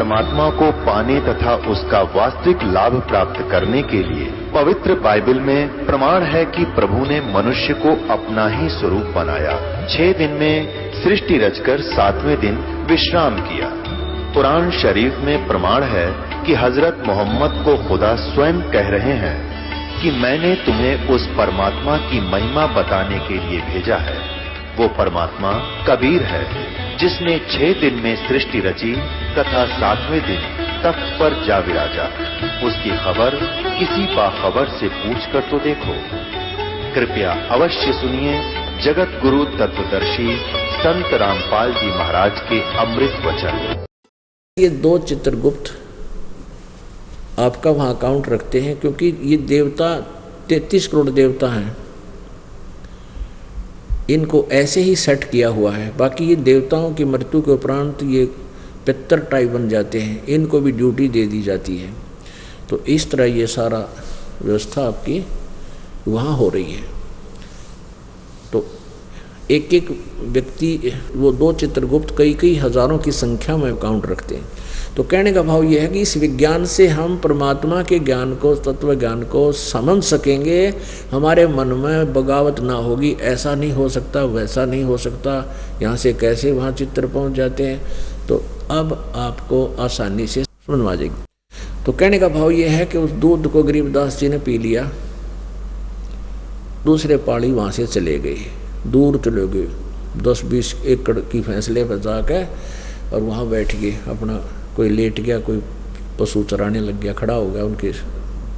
परमात्मा को पाने तथा उसका वास्तविक लाभ प्राप्त करने के लिए पवित्र बाइबल में प्रमाण है कि प्रभु ने मनुष्य को अपना ही स्वरूप बनाया। 6 दिन में सृष्टि रचकर 7वें दिन विश्राम किया। कुरान शरीफ में प्रमाण है कि हजरत मोहम्मद को खुदा स्वयं कह रहे हैं कि मैंने तुम्हें उस परमात्मा की महिमा बताने के लिए भेजा है। वो परमात्मा कबीर है जिसने 6 दिन में सृष्टि रची तथा 7वें दिन तख्त पर जा विराजा। उसकी खबर किसी बाखबर से पूछ कर तो देखो। कृपया अवश्य सुनिए जगत गुरु तत्वदर्शी संत रामपाल जी महाराज के अमृत वचन। ये 2 चित्रगुप्त आपका वहां अकाउंट रखते हैं क्योंकि ये देवता 33 करोड़ देवता हैं, इनको ऐसे ही सेट किया हुआ है। बाकी ये देवताओं की मृत्यु के उपरांत ये पितर टाइप बन जाते हैं, इनको भी ड्यूटी दे दी जाती है। तो इस तरह ये सारा व्यवस्था आपकी वहाँ हो रही है। तो एक एक व्यक्ति वो 2 चित्रगुप्त कई हजारों की संख्या में अकाउंट रखते हैं। तो कहने का भाव ये है कि इस विज्ञान से हम परमात्मा के ज्ञान को, तत्व ज्ञान को समझ सकेंगे। हमारे मन में बगावत ना होगी, ऐसा नहीं हो सकता, वैसा नहीं हो सकता, यहाँ से कैसे वहाँ चित्र पहुँच जाते हैं। तो अब आपको आसानी से समझ आ जाएगी। तो कहने का भाव ये है कि उस दूध को गरीबदास जी ने पी लिया, दूसरे पाड़ी वहाँ से चले गए, दूर चले गए 10-20 एकड़ की फैसले पर जाकर, और वहाँ बैठ गए अपना। कोई लेट गया, कोई पशु चराने लग गया, खड़ा हो गया उनके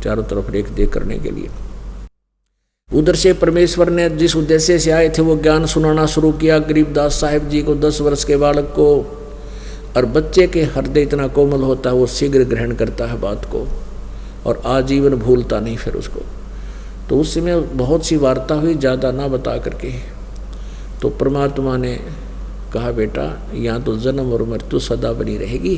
चारों तरफ रेख देख करने के लिए। उधर से परमेश्वर ने जिस उद्देश्य से आए थे वो ज्ञान सुनाना शुरू किया गरीबदास साहिब जी को, 10 वर्ष के बालक को। और बच्चे के हृदय इतना कोमल होता है, वो शीघ्र ग्रहण करता है बात को और आजीवन भूलता नहीं फिर उसको। तो उस समय बहुत सी वार्ता हुई, ज़्यादा ना बता करके। तो परमात्मा ने कहा, बेटा यहाँ तो जन्म और मृत्यु सदा बनी रहेगी।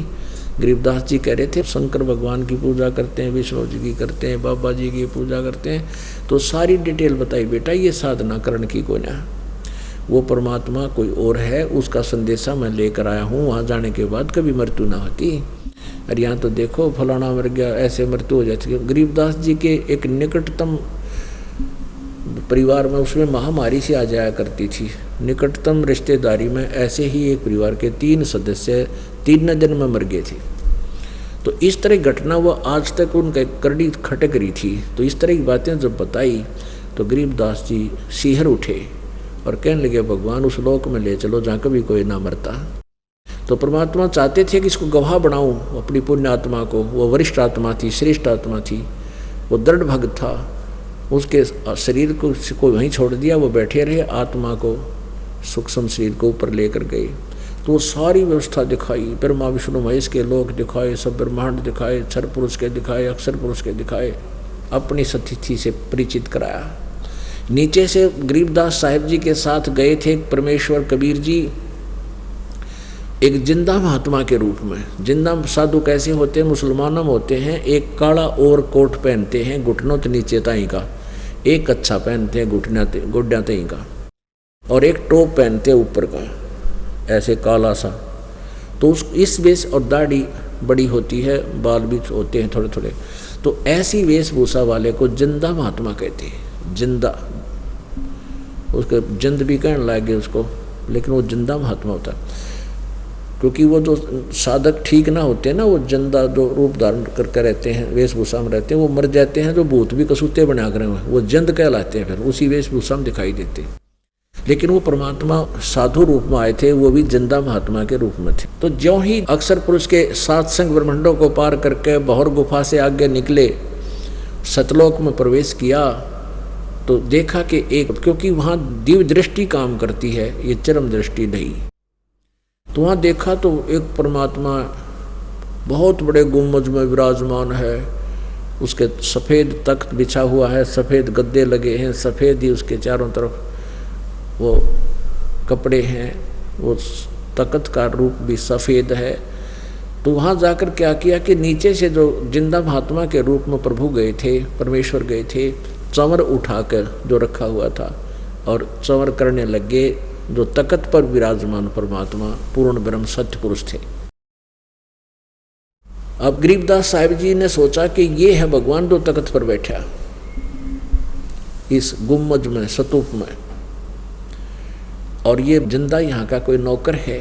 गरीबदास जी कह रहे थे शंकर भगवान की पूजा करते हैं, विष्णु जी की करते हैं, बाबा जी की पूजा करते हैं। तो सारी डिटेल बताई, बेटा ये साधना करण की कोई ना, वो परमात्मा कोई और है, उसका संदेशा मैं लेकर आया हूँ। वहाँ जाने के बाद कभी मृत्यु ना होती। और यहाँ तो देखो फलाना मर गया, ऐसे मृत्यु हो जाती है। गरीबदास जी के एक निकटतम परिवार में उसमें महामारी से आ जाया करती थी। निकटतम रिश्तेदारी में ऐसे ही एक परिवार के 3 सदस्य 3 दिन में मर गए थे। तो इस तरह की घटना वो आज तक उनका करड़ी खटक रही थी। तो इस तरह की बातें जब बताई तो गरीबदास जी सिहर उठे और कहने लगे, भगवान उस लोक में ले चलो जहाँ कभी कोई ना मरता। तो परमात्मा चाहते थे कि इसको गवाह बनाऊं अपनी पुण्य आत्मा को। वो वरिष्ठ आत्मा थी, श्रेष्ठ आत्मा थी, वो दृढ़ भक्त था। उसके शरीर को वहीं छोड़ दिया, वो बैठे रहे, आत्मा को सूक्ष्म शरीर को ऊपर लेकर गए। तो वो सारी व्यवस्था दिखाई, ब्रह्मा विष्णु महेश के लोक दिखाए, सब ब्रह्मांड दिखाए, क्षर पुरुष के दिखाए, अक्षर पुरुष के दिखाए, अपनी सतिथि से परिचित कराया। नीचे से गरीबदास साहिब जी के साथ गए थे परमेश्वर कबीर जी, एक जिंदा महात्मा के रूप में। जिंदा साधु कैसे होते हैं? मुसलमानों में होते हैं, एक काला और कोट पहनते हैं घुटनों के नीचे ताई का, एक अच्छा पहनते हैं गोड्या तई का, और एक टोप पहनते हैं ऊपर का ऐसे काला सा। तो इस वेश और दाढ़ी बड़ी होती है, बाल भी होते हैं थोड़े थोड़े। तो ऐसी वेशभूषा वाले को जिंदा महात्मा कहते हैं। जिंदा, उसके जिंद भी कहने लगे उसको, लेकिन वो जिंदा महात्मा होता है। क्योंकि वो जो साधक ठीक ना होते ना, वो जिंदा जो रूप धारण करके रहते हैं, वेशभूषा में रहते हैं, वो मर जाते हैं। जो भूत भी कसूते बना कर वो जिंद कहलाते हैं, फिर उसी वेशभूषा में दिखाई देते हैं। लेकिन वो परमात्मा साधु रूप में आए थे, वो भी जिंदा महात्मा के रूप में थे। तो ज्यों ही अक्षर पुरुष के 7 संग ब्रह्मांडों को पार करके बहर गुफा से आगे निकले, सतलोक में प्रवेश किया, तो देखा कि एक, क्योंकि वहाँ दिव्य दृष्टि काम करती है, ये चरम दृष्टि नहीं। तो वहाँ देखा तो एक परमात्मा बहुत बड़े गुम्बज में विराजमान है। उसके सफ़ेद तख्त बिछा हुआ है, सफ़ेद गद्दे लगे हैं, सफ़ेद ही उसके चारों तरफ वो कपड़े हैं, वो तख्त का रूप भी सफ़ेद है। तो वहाँ जाकर क्या किया कि नीचे से जो जिंदा महात्मा के रूप में प्रभु गए थे, परमेश्वर गए थे, चंवर उठाकर जो रखा हुआ था और चंवर करने लगे। जो तख्त पर विराजमान परमात्मा पूर्ण ब्रह्म सत्य पुरुष थे। अब गरीबदास साहिब जी ने सोचा कि ये है भगवान जो तख्त पर बैठा इस गुम्मज में, स्तूप में, और ये जिंदा यहाँ का कोई नौकर है।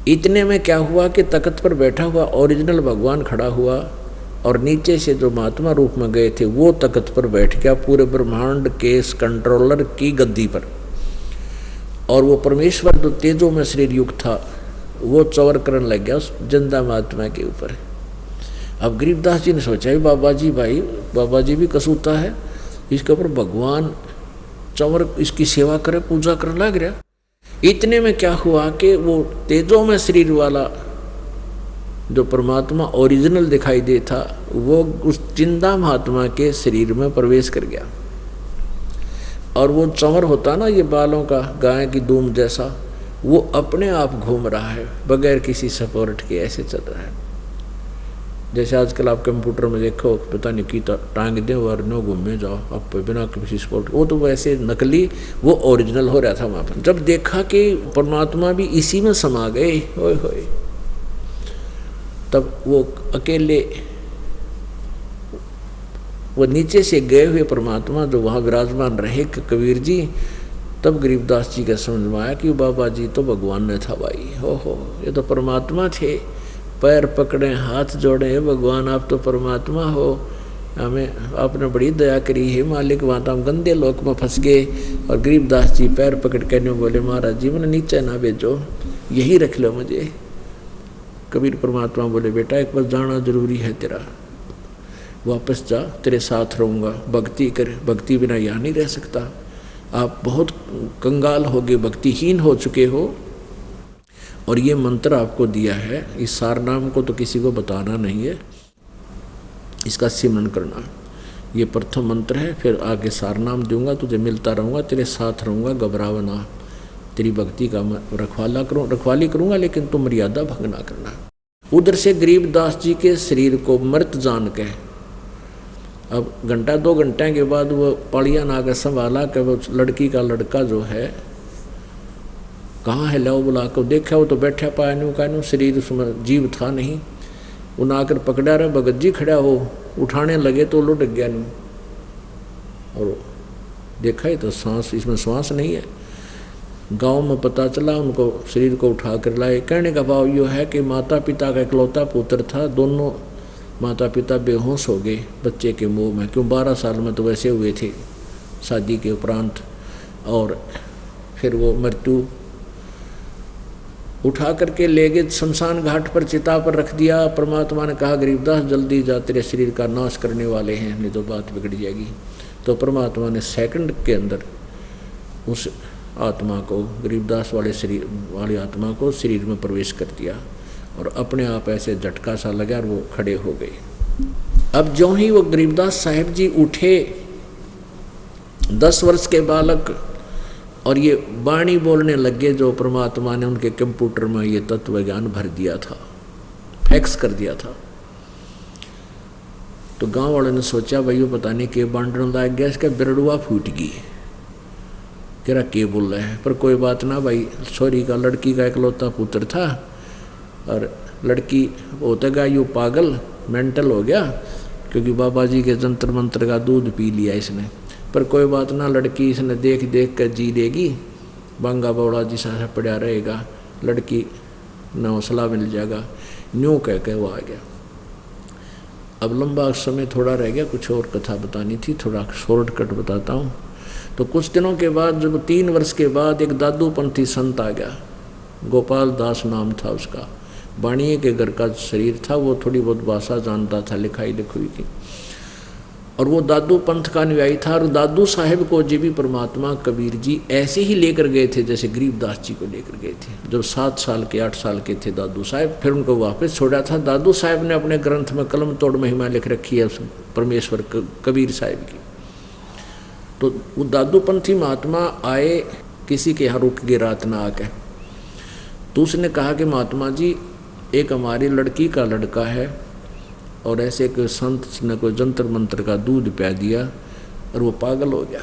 इतने में क्या हुआ कि तख्त पर बैठा हुआ ओरिजिनल भगवान खड़ा हुआ और नीचे से जो महात्मा रूप में गए थे वो तख्त पर बैठ गया, पूरे ब्रह्मांड के कंट्रोलर की गद्दी पर। और वो परमेश्वर जो तेजों में शरीर युक्त था वो चौर करने लग गया उस जिंदा महात्मा के ऊपर। अब गरीबदास जी ने सोचा बाबा जी, भाई बाबा जी भी कसूता है, इसके ऊपर भगवान चौर इसकी सेवा करे, पूजा करने लग रहा। इतने में क्या हुआ कि वो तेजों में शरीर वाला जो परमात्मा ओरिजिनल दिखाई दे था वो उस जिंदा महात्मा के शरीर में प्रवेश कर गया। और वो चंवर होता ना ये बालों का, गाय की दूम जैसा, वो अपने आप घूम रहा है बगैर किसी सपोर्ट के, ऐसे चल रहा है। जैसे आजकल आप कंप्यूटर में देखो, पता नहीं की टांग दें और नो घूमे जाओ आप बिना किसी सपोर्ट, वो तो वैसे नकली, वो ओरिजिनल हो रहा था वहाँ पर। जब देखा कि परमात्मा भी इसी में समा गए, होए होए, तब वो अकेले वो नीचे से गए हुए परमात्मा जो वहाँ विराजमान रहे कबीर जी, तब गरीबदास जी का समझ में आया कि बाबा जी तो भगवान ने था भाई, हो ये तो परमात्मा थे। पैर पकड़े, हाथ जोड़े, भगवान आप तो परमात्मा हो, हमें आपने बड़ी दया करी है मालिक, वहाँ तो हम गंदे लोक में फंस गए। और गरीबदास जी पैर पकड़ कहने बोले महाराज जी मैंने नीचे ना भेजो, यही रख लो मुझे। कबीर परमात्मा बोले बेटा एक बार जाना जरूरी है तेरा, वापस जा, तेरे साथ रहूँगा, भक्ति कर, भक्ति बिना यहाँ नहीं रह सकता। आप बहुत कंगाल हो गए, भक्तिहीन हो चुके हो, और ये मंत्र आपको दिया है, इस सार नाम को तो किसी को बताना नहीं है, इसका सिमरन करना। ये प्रथम मंत्र है, फिर आगे सार नाम दूंगा, तुझे मिलता रहूँगा, तेरे साथ रहूँगा, घबराओ ना, तेरी भक्ति का रखवाली करूँगा, लेकिन तुम मर्यादा भंग ना करना। उधर से गरीबदास जी के शरीर को मृत जान के अब घंटा 2 घंटे के बाद वो पड़िया ना कर संभाला कि वो लड़की का लड़का जो है कहाँ है, लाओ बुला कर देखा, वो तो बैठा पाया न्यू का न्यू, शरीर उसमें जीव था नहीं। उन आकर पकड़ा रहा, भगत जी खड़ा हो, उठाने लगे तो लुट गया न्यू, और देखा ही तो सांस, इसमें श्वास नहीं है। गांव में पता चला, उनको शरीर को उठा कर लाए। कहने का भाव यो है कि माता पिता का इकलौता पुत्र था, दोनों माता पिता बेहोश हो गए बच्चे के मुंह में, क्यों 12 साल में तो वैसे हुए थे शादी के उपरांत। और फिर वो मृत्यु उठा करके ले गए शमशान घाट पर, चिता पर रख दिया। परमात्मा ने कहा गरीबदास जल्दी जा, तेरे शरीर का नाश करने वाले हैं, नहीं तो बात बिगड़ जाएगी। तो परमात्मा ने सेकंड के अंदर उस आत्मा को, गरीबदास वाले शरीर वाली आत्मा को शरीर में प्रवेश कर दिया, और अपने आप ऐसे झटका सा लगा और वो खड़े हो गए। अब जो ही वो गरीबदास साहिब जी उठे, 10 वर्ष के बालक, और ये वाणी बोलने लगे, जो परमात्मा ने उनके कंप्यूटर में ये तत्व ज्ञान भर दिया था, फैक्स कर दिया था। तो गांव वालों ने सोचा भाई वो पता नहीं के बांटने लग गया, इसका बिरड़ुआ फूट गई, कह रहा के बोल रहा है। पर कोई बात ना भाई, छोरी का, लड़की का इकलौता पुत्र था, और लड़की होता गया यू पागल, मेंटल हो गया, क्योंकि बाबा जी के जंतर मंत्र का दूध पी लिया इसने। पर कोई बात ना, लड़की इसने देख देख कर जी लेगी, बांगा बौड़ा जिसा पड़ा रहेगा, लड़की न हौसला मिल जाएगा, न्यू कह के वो आ गया। अब लंबा समय थोड़ा रह गया, कुछ और कथा बतानी थी, थोड़ा शॉर्टकट बताता हूँ। तो कुछ दिनों के बाद, जब 3 वर्ष के बाद, एक दादूपंथी संत आ गया, गोपाल दास नाम था उसका, बाणिये के घर का शरीर था, वो थोड़ी बहुत भाषा जानता था, लिखाई लिखुई की, और वो दादू पंथ का अनुयायी था। और दादू साहेब को जी भी परमात्मा कबीर जी ऐसे ही लेकर गए थे जैसे गरीबदास जी को लेकर गए थे। जब 7 साल के 8 साल के थे दादू साहेब, फिर उनको वापस छोड़ा था। दादू साहेब ने अपने ग्रंथ में कलम तोड़ महिमा लिख रखी है उस परमेश्वर कबीर साहिब की। तो वो दादू पंथी महात्मा आए, किसी के यहाँ रुक गए रात ना आके, तो उसने कहा कि महात्मा जी एक हमारी लड़की का लड़का है, और ऐसे कोई संत ने कोई जंतर मंत्र का दूध पिया दिया और वो पागल हो गया।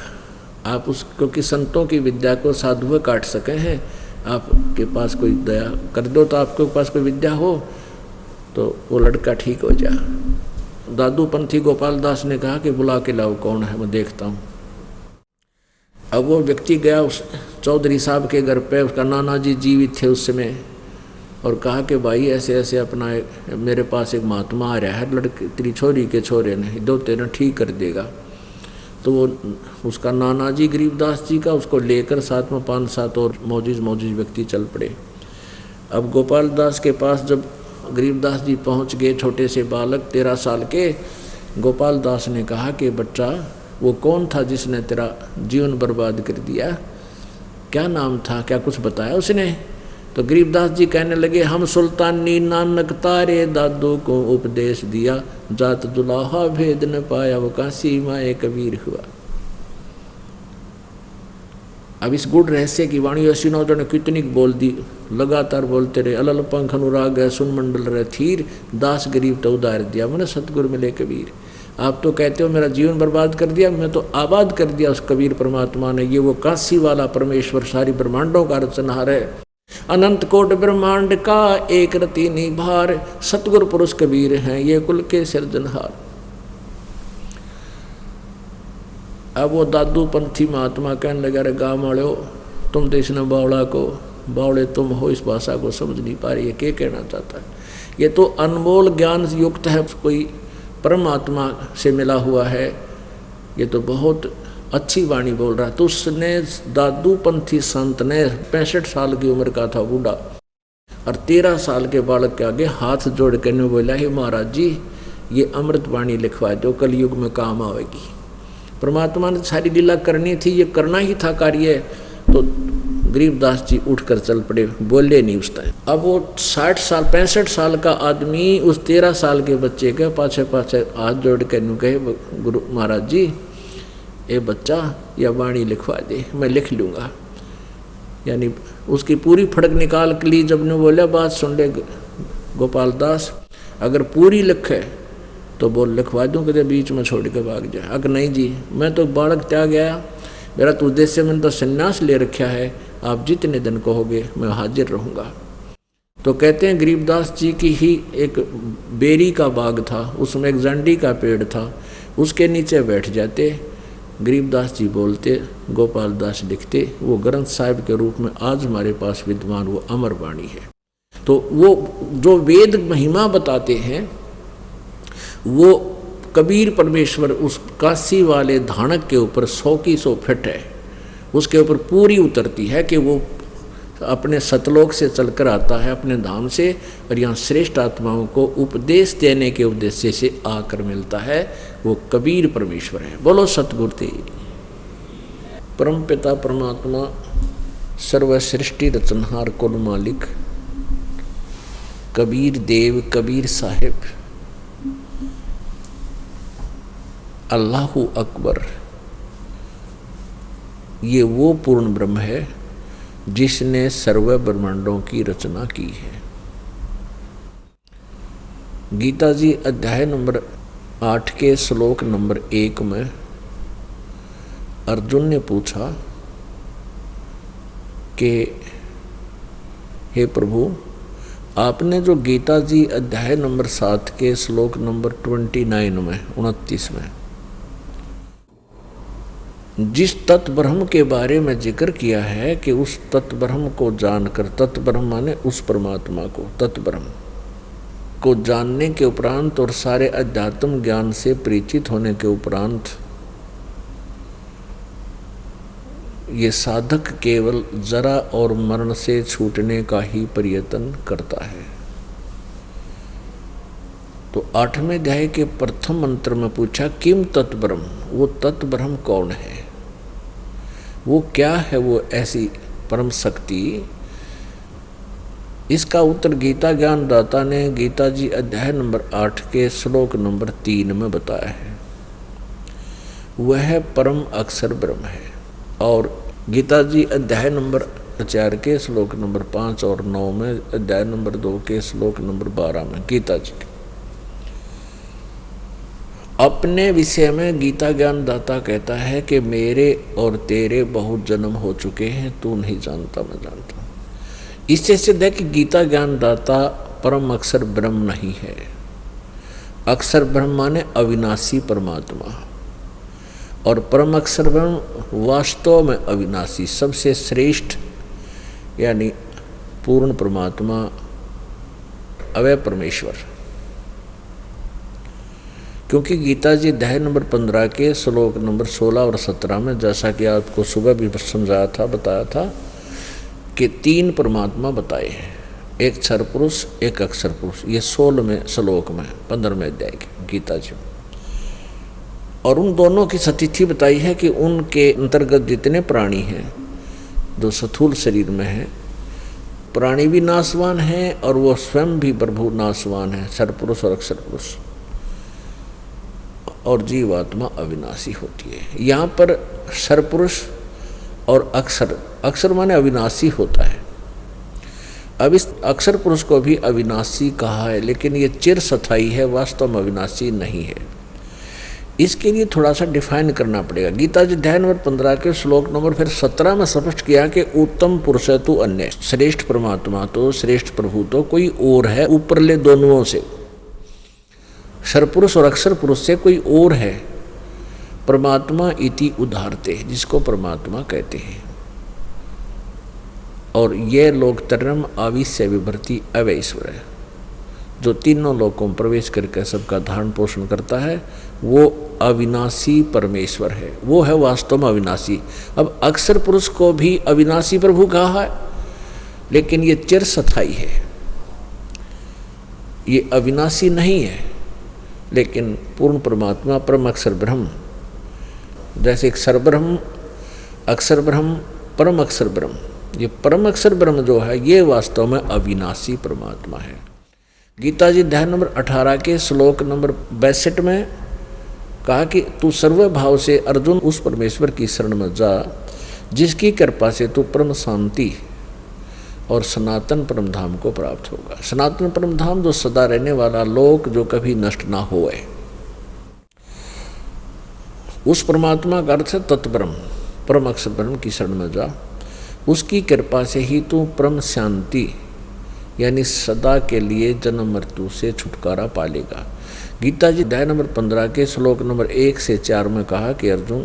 आप उस, क्योंकि संतों की विद्या को साधुए काट सके हैं, आपके पास कोई दया कर दो, तो आपके पास कोई विद्या हो तो वो लड़का ठीक हो जा। दादू पंथी गोपाल दास ने कहा कि बुला के लाओ, कौन है मैं देखता हूँ। अब वो व्यक्ति गया उस चौधरी साहब के घर पे, उसका नाना जी जीवित थे उस समय, और कहा कि भाई ऐसे ऐसे अपना मेरे पास एक महात्मा आ रहा है, लड़के तेरी छोरी के छोरे ने, दो तेरा ठीक कर देगा। तो वो उसका नाना जी गरीबदास जी का उसको लेकर साथ में 5-7 और मौजूद व्यक्ति चल पड़े। अब गोपाल दास के पास जब गरीबदास जी पहुंच गए, छोटे से बालक 13 साल के, गोपाल दास ने कहा कि बच्चा वो कौन था जिसने तेरा जीवन बर्बाद कर दिया, क्या नाम था, क्या कुछ बताया उसने? तो गरीबदास जी कहने लगे, हम सुल्तानी नानक तारे दादू को उपदेश दिया, जात दुलाहा भेद न पाया, वो काशी माए कबीर हुआ। अब इस गुड़ रहस्य की वाणी ऐसी नौ ने कितनी बोल दी, लगातार बोलते रहे। अलल पंख अनुराग है सुन मंडल रहे थीर, दास गरीब तो उदार दिया, मैंने सतगुरु मिले कबीर। आप तो कहते हो मेरा जीवन बर्बाद कर दिया, मैं तो आबाद कर दिया उस कबीर परमात्मा ने। ये वो काशी वाला परमेश्वर सारी ब्रह्मांडों का रचनहार है, अनंत कोट ब्रह्मांड का एक रति निभार, सतगुरु पुरुष कबीर हैं ये कुल के सिरजनहार। अब वो दादू पंथी महात्मा कहने लगा, रे गाँव वाले तुम तो इसने बावड़ा को, बावड़े तुम हो, इस भाषा को समझ नहीं पा रही है, क्या कहना चाहता है? ये तो अनमोल ज्ञान युक्त है, कोई परमात्मा से मिला हुआ है, ये तो बहुत अच्छी वाणी बोल रहा है। तो उसने दादू पंथी संत ने 65 साल की उम्र का था बूढ़ा, और 13 साल के बालक के आगे हाथ जोड़ के ने बोला, हे महाराज जी ये अमृत वाणी लिखवा दो, कलयुग में काम आवेगी। परमात्मा ने सारी लीला करनी थी, ये करना ही था कार्य। तो गरीबदास जी उठकर चल पड़े, बोले नहीं उस टाइम। अब वो 65 साल का आदमी उस 13 साल के बच्चे के पाछे पाछे हाथ जोड़ के नु कहे, गुरु महाराज जी ये बच्चा या वाणी लिखवा दे, मैं लिख लूँगा। यानी उसकी पूरी फड़क निकाल के ली। जब ने बोला बात सुन ले गोपाल दास, अगर पूरी लिखे तो बोल लिखवा दूँ, कदे बीच में छोड़ के भाग जाए। अगर नहीं जी मैं तो बालक त्याग गया, मेरा तो उद्देश्य मैंने तो संन्यास ले रखा है, आप जितने दिन कहोगे मैं हाजिर रहूँगा। तो कहते हैं गरीबदास जी की ही एक बेरी का बाग था, उसमें एक जंडी का पेड़ था, उसके नीचे बैठ जाते, गरीबदास जी बोलते, गोपाल दास लिखते, वो ग्रंथ साहिब के रूप में आज हमारे पास विद्वान वो अमर वाणी है। तो वो जो वेद महिमा बताते हैं वो कबीर परमेश्वर उस काशी वाले धानक के ऊपर 100 की 100 फिट है, उसके ऊपर पूरी उतरती है कि वो अपने सतलोक से चलकर आता है अपने धाम से, और यहाँ श्रेष्ठ आत्माओं को उपदेश देने के उद्देश्य से आकर मिलता है, वो कबीर परमेश्वर है। बोलो सतगुरुदेव। परम पिता परमात्मा सर्व सृष्टि रचनहार कुल मालिक कबीर देव कबीर साहिब अल्लाहु अकबर, ये वो पूर्ण ब्रह्म है जिसने सर्व ब्रह्मांडों की रचना की है। गीता जी अध्याय नंबर 8 के श्लोक नंबर 1 में अर्जुन ने पूछा कि हे प्रभु, आपने जो गीता जी अध्याय नंबर 7 के श्लोक नंबर 29 में 29 में जिस तत्ब्रह्म के बारे में जिक्र किया है कि उस तत्ब्रह्म को जानकर, तत्ब्रह्म माने उस परमात्मा को, तत्ब्रह्म को जानने के उपरांत और सारे अध्यात्म ज्ञान से परिचित होने के उपरांत ये साधक केवल जरा और मरण से छूटने का ही प्रयत्न करता है। तो 8वें अध्याय के प्रथम मंत्र में पूछा किम तत्ब्रह्म, वो तत्ब्रह्म कौन है, वो क्या है, वो ऐसी परम शक्ति। इसका उत्तर गीता ज्ञान दाता ने गीता जी अध्याय नंबर 8 के श्लोक नंबर 3 में बताया है। वह परम अक्षर ब्रह्म है। और गीता जी अध्याय नंबर 4 के श्लोक नंबर 5 और 9 में, अध्याय नंबर 2 के श्लोक नंबर 12 में गीता जी अपने विषय में गीता ज्ञान दाता कहता है कि मेरे और तेरे बहुत जन्म हो चुके हैं, तू नहीं जानता मैं जानता हूँ। इससे सिद्ध है कि गीता ज्ञान दाता परम अक्षर ब्रह्म नहीं है। अक्षर ब्रह्म माने अविनाशी परमात्मा, और परम अक्षर ब्रह्म वास्तव में अविनाशी सबसे श्रेष्ठ यानी पूर्ण परमात्मा अवय परमेश्वर। क्योंकि गीता जी अध्याय नंबर 15 के श्लोक नंबर 16 और 17 में, जैसा कि आपको सुबह भी समझाया था, बताया था कि 3 परमात्मा बताए हैं, एक क्षर पुरुष, एक अक्षर पुरुष। ये 16वें श्लोक में 15वें अध्याय के गीता जी। और उन दोनों की सतिथि बताई है कि उनके अंतर्गत जितने प्राणी हैं जो स्थूल शरीर में हैं, प्राणी भी नाशवान हैं और वो स्वयं भी प्रभु नाशवान है, क्षर पुरुष और अक्षर पुरुष, और जीवात्मा अविनाशी होती है। यहाँ पर क्षर पुरुष और अक्षर, अक्षर माने अविनाशी होता है। अब इस अक्षर पुरुष को भी अविनाशी कहा है, लेकिन ये चिर स्थायी है, वास्तव में अविनाशी नहीं है। इसके लिए थोड़ा सा डिफाइन करना पड़ेगा। गीता जी अध्याय नंबर 15 के श्लोक नंबर फिर 17 में स्पष्ट किया कि उत्तम पुरुष है तो अन्य, श्रेष्ठ परमात्मा तो, श्रेष्ठ प्रभु तो कोई और है ऊपरले दोनों से। क्षर पुरुष और अक्षर पुरुष से कोई और है। परमात्मा इति उदाहरते, जिसको परमात्मा कहते हैं। और ये लोग तरम आविश्य विभर्ति अवैश्वर है, जो तीनों लोकों में प्रवेश करके सबका धारण पोषण करता है, वो अविनाशी परमेश्वर है, वो है वास्तव में अविनाशी। अब अक्षर पुरुष को भी अविनाशी प्रभु कहा है, लेकिन ये चिर स्थायी है, ये अविनाशी नहीं है। लेकिन पूर्ण परमात्मा परम अक्षर ब्रह्म, जैसे क्षर ब्रह्म, अक्षर ब्रह्म, परम अक्षर ब्रह्म, ये परम अक्षर ब्रह्म जो है ये वास्तव में अविनाशी परमात्मा है। गीता जी अध्याय नंबर 18 के श्लोक नंबर 62 में कहा कि तू सर्व भाव से अर्जुन उस परमेश्वर की शरण में जा, जिसकी कृपा से तू परम शांति और सनातन परम धाम को प्राप्त होगा। सनातन परम धाम जो सदा रहने वाला लोक, जो कभी नष्ट ना होए, उस परमात्मा का अर्थ है तत्ब्रह्म, परम अक्षर ब्रह्म की शरण में जा। उसकी कृपा से ही तू परम शांति यानी सदा के लिए जन्म मृत्यु से छुटकारा पालेगा। गीता जी अध्याय नंबर 15 के श्लोक नंबर 1 से 4 में कहा कि अर्जुन,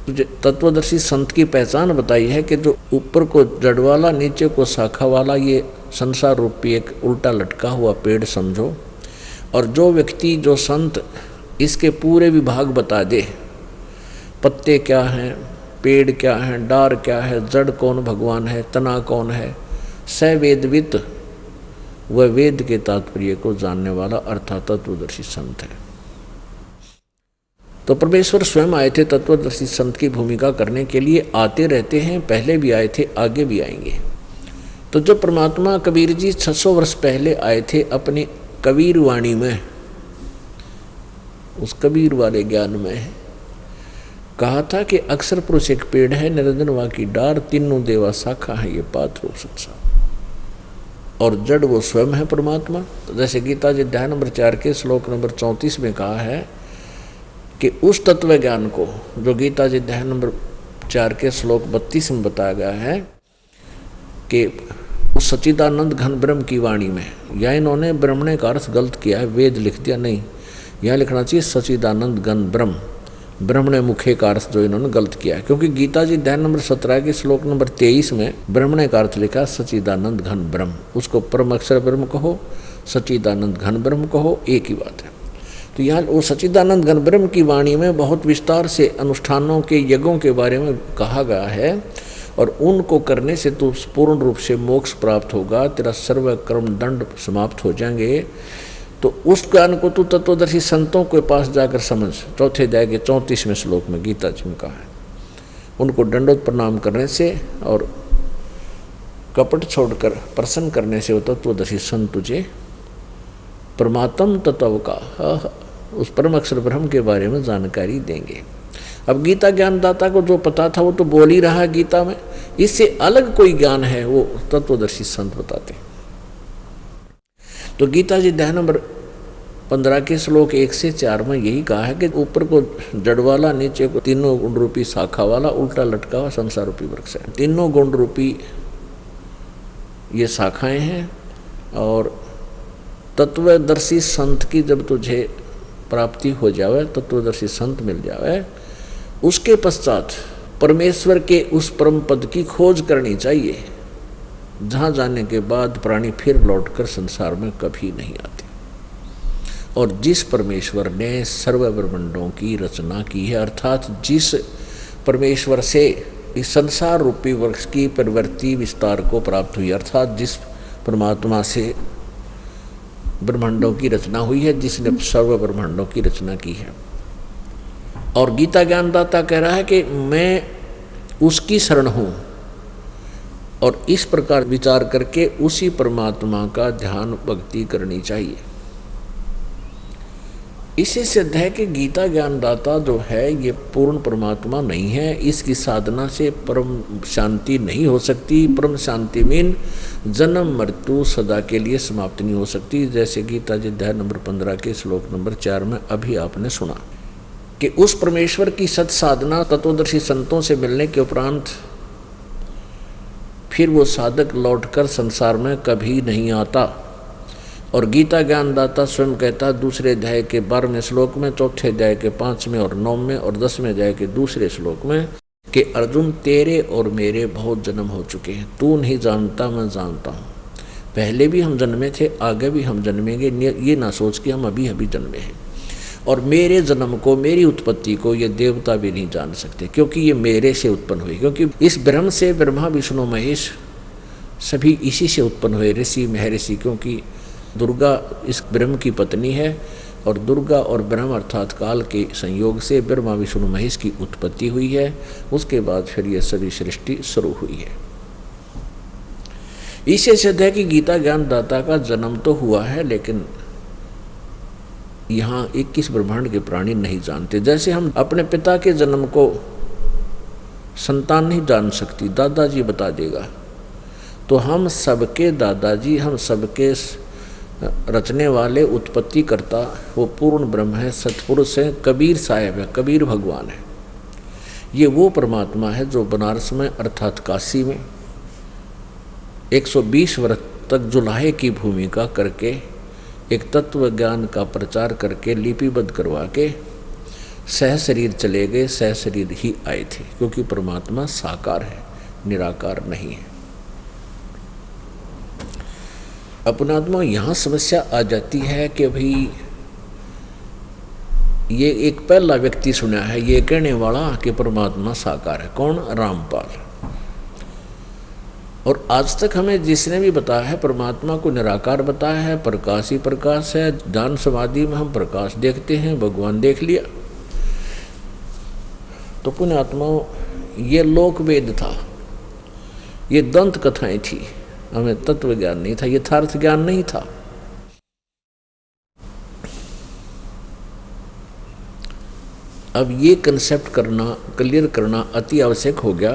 तुझे तत्वदर्शी संत की पहचान बताई है कि जो ऊपर को जड़ वाला, नीचे को शाखा वाला, ये संसार रूपी एक उल्टा लटका हुआ पेड़ समझो। और जो व्यक्ति, जो संत इसके पूरे विभाग बता दे, पत्ते क्या हैं, पेड़ क्या हैं, डार क्या है, जड़ कौन भगवान है, तना कौन है, स वेदवित, वह वेद के तात्पर्य को जानने वाला अर्थात तत्वदर्शी संत है। तो परमेश्वर स्वयं आए थे तत्वदर्शी संत की भूमिका करने के लिए, आते रहते हैं, पहले भी आए थे, आगे भी आएंगे। तो जब परमात्मा कबीर जी 600 वर्ष पहले आए थे अपनी कबीर वाणी में, उस कबीर वाले ज्ञान में कहा था कि अक्षर पुरुष एक पेड़ है, निरंजन वा की डार, तीनों देवा शाखा है, ये पात रूप संसार, और जड़ वो स्वयं है परमात्मा। तो जैसे गीता जी अध्याय नंबर 4 के श्लोक नंबर 34 में कहा है कि उस तत्व ज्ञान को, जो गीता जी अध्याय नंबर 4 के श्लोक 32 में बताया गया है कि उस सच्चिदानंद घन ब्रह्म की वाणी में, या इन्होंने ब्रह्मणे का अर्थ गलत किया है, वेद लिख दिया, नहीं, यहाँ लिखना चाहिए सच्चिदानंद घन ब्रह्म, ब्रह्मणे मुखे का अर्थ जो इन्होंने गलत किया है। क्योंकि गीता जी अध्याय नंबर 17 के श्लोक नंबर 23 में ब्रह्मणे का अर्थ लिखा सच्चिदानंद घन ब्रह्म, उसको परम अक्षर ब्रह्म कहो, सच्चिदानंद घन ब्रह्म कहो, एक ही बात है। तो यहाँ वो सच्चिदानंद घन ब्रह्म की वाणी में बहुत विस्तार से अनुष्ठानों के, यज्ञों के बारे में कहा गया है, और उनको करने से तो पूर्ण रूप से मोक्ष प्राप्त होगा, तेरा सर्व कर्म दंड समाप्त हो जाएंगे। तो उस ज्ञान को तू तत्वदर्शी संतों के पास जाकर समझ। चौथे अध्याय के 34वें श्लोक में गीता जी में कहा है, उनको दंडोत प्रणाम करने से और कपट छोड़कर प्रसन्न करने से वो तत्वदर्शी संत तुझे परमात्म तत्व का, उस परम अक्षर ब्रह्म के बारे में जानकारी देंगे। अब गीता ज्ञानदाता को जो पता था वो तो बोल ही रहा है गीता में, इससे अलग कोई ज्ञान है वो तत्वदर्शी संत बताते। तो गीता जी अध्याय नंबर 15 के श्लोक 1 से 4 में यही कहा है कि ऊपर को जड़ वाला, नीचे को तीनों गुण रूपी शाखा वाला, उल्टा लटका हुआ संसार रूपी वृक्ष है। तीनों गुण रूपी ये शाखाएं हैं और तत्वदर्शी संत की जब तुझे प्राप्ति हो जावे, तत्वदर्शी संत मिल जावे, उसके पश्चात परमेश्वर के उस परम पद की खोज करनी चाहिए, जहाँ जाने के बाद प्राणी फिर लौटकर संसार में कभी नहीं आते। और जिस परमेश्वर ने सर्व ब्रह्मांडों की रचना की है, अर्थात जिस परमेश्वर से इस संसार रूपी वृक्ष की प्रवृत्ति विस्तार को प्राप्त हुई, अर्थात जिस परमात्मा से ब्रह्मांडों की रचना हुई है, जिसने सर्व ब्रह्मांडों की रचना की है। और गीता ज्ञानदाता कह रहा है कि मैं उसकी शरण हूँ, और इस प्रकार विचार करके उसी परमात्मा का ध्यान भक्ति करनी चाहिए। इसी सिद्ध है कि गीता ज्ञानदाता जो है ये पूर्ण परमात्मा नहीं है, इसकी साधना से परम शांति नहीं हो सकती। परम शांति मीन जन्म मृत्यु सदा के लिए समाप्त नहीं हो सकती, जैसे गीता जी अध्याय नंबर 15 के श्लोक नंबर 4 में अभी आपने सुना कि उस परमेश्वर की सत साधना तत्वदर्शी संतों से मिलने के उपरांत फिर वो साधक लौटकर संसार में कभी नहीं आता। और गीता ज्ञानदाता स्वयं कहता दूसरे अध्याय के 12वें श्लोक में, चौथे अध्याय के 5वें और 9वें और 10वें अध्याय के दूसरे श्लोक में कि अर्जुन तेरे और मेरे बहुत जन्म हो चुके हैं, तू नहीं जानता मैं जानता हूँ। पहले भी हम जन्मे थे, आगे भी हम जन्मेंगे, ये ना सोच के हम अभी अभी जन्मे हैं। और मेरे जन्म को, मेरी उत्पत्ति को ये देवता भी नहीं जान सकते, क्योंकि ये मेरे से उत्पन्न हुई। क्योंकि इस ब्रह्म से ब्रह्मा विष्णु महेश सभी इसी से उत्पन्न हुए, ऋषि महर्षि। क्योंकि दुर्गा इस ब्रह्म की पत्नी है, और दुर्गा और ब्रह्म अर्थात काल के संयोग से ब्रह्मा विष्णु महेश की उत्पत्ति हुई है। उसके बाद फिर ये सभी सृष्टि शुरू हुई है। इससे सिद्ध है कि गीता ज्ञानदाता का जन्म तो हुआ है, लेकिन यहाँ 21 ब्रह्मांड के प्राणी नहीं जानते। जैसे हम अपने पिता के जन्म को संतान नहीं जान सकती, दादाजी बता देगा, तो हम सबके दादाजी, हम सबके रचने वाले उत्पत्ति करता वो पूर्ण ब्रह्म है, सतपुरुष है, कबीर साहेब है, कबीर भगवान है। ये वो परमात्मा है जो बनारस में अर्थात काशी में 120 वर्ष तक जुलाहे की भूमिका करके एक तत्व ज्ञान का प्रचार करके लिपिबद्ध करवा के सह शरीर चले गए, सह शरीर ही आए थे। क्योंकि परमात्मा साकार है, निराकार नहीं है। अपनात्मा यहाँ समस्या आ जाती है कि भाई ये एक पहला व्यक्ति सुना है ये कहने वाला कि परमात्मा साकार है। कौन? रामपाल। और आज तक हमें जिसने भी बताया है परमात्मा को निराकार बताया है, प्रकाश ही प्रकाश है, ध्यान समाधि में हम प्रकाश देखते हैं, भगवान देख लिया। तो पुण्यात्माओं ये लोक वेद था, ये दंत कथाएं थी, हमें तत्व ज्ञान नहीं था, यथार्थ ज्ञान नहीं था। अब ये कंसेप्ट करना, क्लियर करना अति आवश्यक हो गया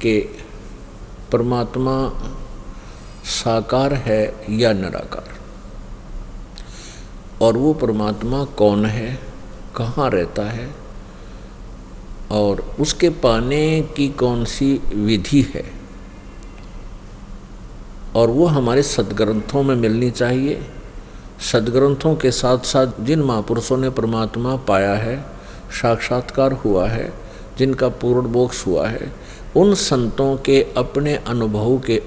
कि परमात्मा साकार है या निराकार, और वो परमात्मा कौन है, कहाँ रहता है, और उसके पाने की कौन सी विधि है, और वो हमारे सदग्रंथों में मिलनी चाहिए। सदग्रंथों के साथ साथ जिन महापुरुषों ने परमात्मा पाया है, साक्षात्कार हुआ है, जिनका पूर्ण मोक्ष हुआ है, उन संतों के अपने अनुभव के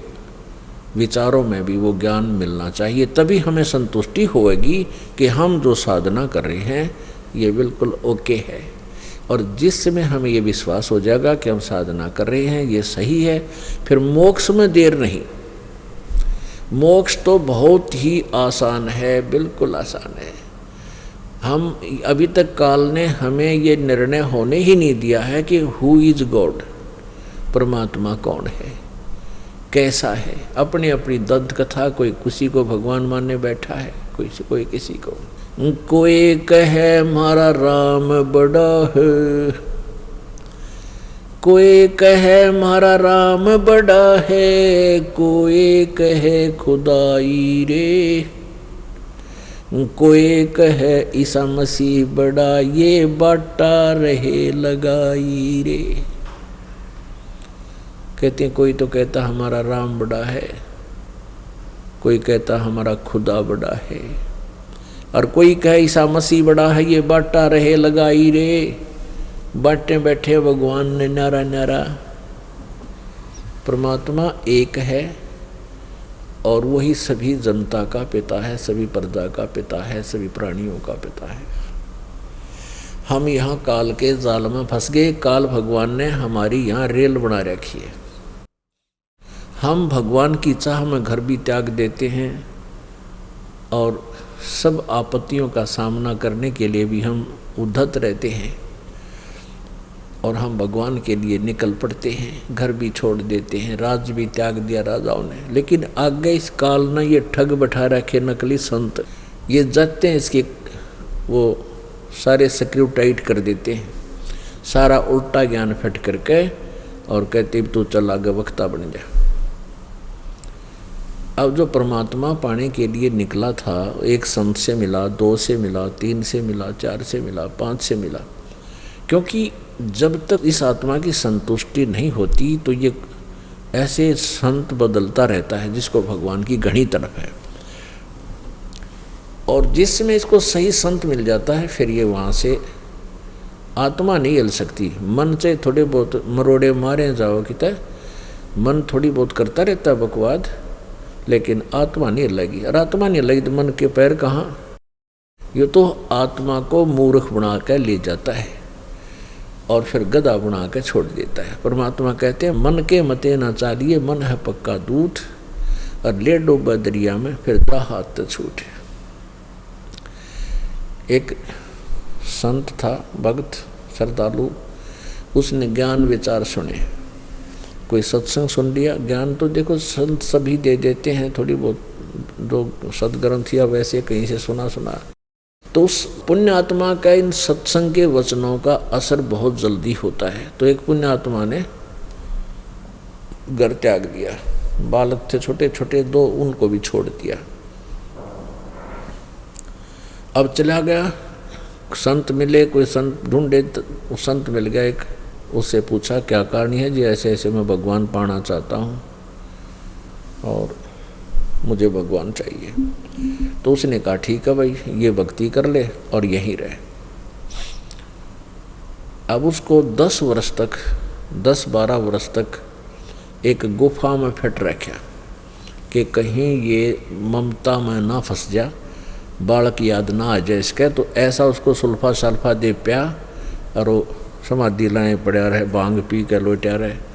विचारों में भी वो ज्ञान मिलना चाहिए। तभी हमें संतुष्टि होगी कि हम जो साधना कर रहे हैं ये बिल्कुल ओके है। और जिस समय हमें ये विश्वास हो जाएगा कि हम साधना कर रहे हैं ये सही है, फिर मोक्ष में देर नहीं। मोक्ष तो बहुत ही आसान है, बिल्कुल आसान है। हम अभी तक काल ने हमें ये निर्णय होने ही नहीं दिया है कि हु इज गॉड, परमात्मा कौन है, कैसा है। अपनी अपनी दंत कथा, कोई किसी को भगवान मानने बैठा है, कोई किसी को। कोई कहे हमारा राम बड़ा है, कोई कहे हमारा राम बड़ा है, कोई कहे खुदाई रे, कोई कहे ईसा मसीह बड़ा, ये बाटा रहे लगाई रे। कहते हैं कोई तो कहता हमारा राम बड़ा है, कोई कहता हमारा खुदा बड़ा है, और कोई कहे ईसा मसीह बड़ा है, ये बाटा रहे लगाई रे, बाटे बैठे भगवान ने न्यारा न्यारा। परमात्मा एक है और वही सभी जनता का पिता है, सभी प्रजा का पिता है, सभी प्राणियों का पिता है। हम यहाँ काल के जाल में फंस गए। काल भगवान ने हमारी यहाँ रेल बना रखी है। हम भगवान की चाह में घर भी त्याग देते हैं और सब आपत्तियों का सामना करने के लिए भी हम उद्धत रहते हैं, और हम भगवान के लिए निकल पड़ते हैं, घर भी छोड़ देते हैं, राज भी त्याग दिया राजाओं ने। लेकिन आगे इस काल ने ये ठग बैठा रखे नकली संत, ये जाते हैं इसके वो सारे स्क्रू टाइट कर देते हैं, सारा उल्टा ज्ञान फिट करके, और कहते तू चल आगे वक्ता बन जा। अब जो परमात्मा पाने के लिए निकला था, एक संत से मिला, 2 से मिला, 3 से मिला, 4 से मिला, 5 से मिला, क्योंकि जब तक इस आत्मा की संतुष्टि नहीं होती तो ये ऐसे संत बदलता रहता है जिसको भगवान की घनी तड़प है। और जिसमें इसको सही संत मिल जाता है, फिर ये वहाँ से आत्मा नहीं हिल सकती। मन से थोड़े बहुत मरोड़े मारे जाओ कि तय मन थोड़ी बहुत करता रहता है बकवाद, लेकिन आत्मा नहीं हिलेगी। और आत्मा नहीं हिलेगी तो मन के पैर कहाँ? ये तो आत्मा को मूर्ख बना कर ले जाता है और फिर गधा बना के छोड़ देता है। परमात्मा कहते हैं मन के मते ना चालिए, मन है पक्का दूध, और ले डूबा दरिया में फिर दा हाथ छूटे। एक संत था, भक्त श्रद्धालु, उसने ज्ञान विचार सुने, कोई सत्संग सुन लिया। ज्ञान तो देखो संत सभी दे देते हैं, थोड़ी बहुत जो सदग्रंथ या वैसे कहीं से सुना तो उस पुण्य आत्मा का इन सत्संग के वचनों का असर बहुत जल्दी होता है। तो एक पुण्य आत्मा ने घर त्याग दिया, बालक थे छोटे छोटे 2, उनको भी छोड़ दिया। अब चला गया, संत मिले, कोई संत ढूंढे, संत मिल गया एक, उससे पूछा क्या कारण है जी? ऐसे ऐसे मैं भगवान पाना चाहता हूँ और मुझे भगवान चाहिए। तो उसने कहा ठीक है भाई, ये भक्ति कर ले और यहीं रहे। अब उसको 10 वर्ष तक, 10-12 वर्ष तक एक गुफा में फिट रखा कि कहीं ये ममता में ना फंस जा, बालक याद ना आ जाए इसके। तो ऐसा उसको सुल्फा सल्फा दे प्या और वो समाधि लाए पड़ा रहे, भांग पी कर लोटा रहे।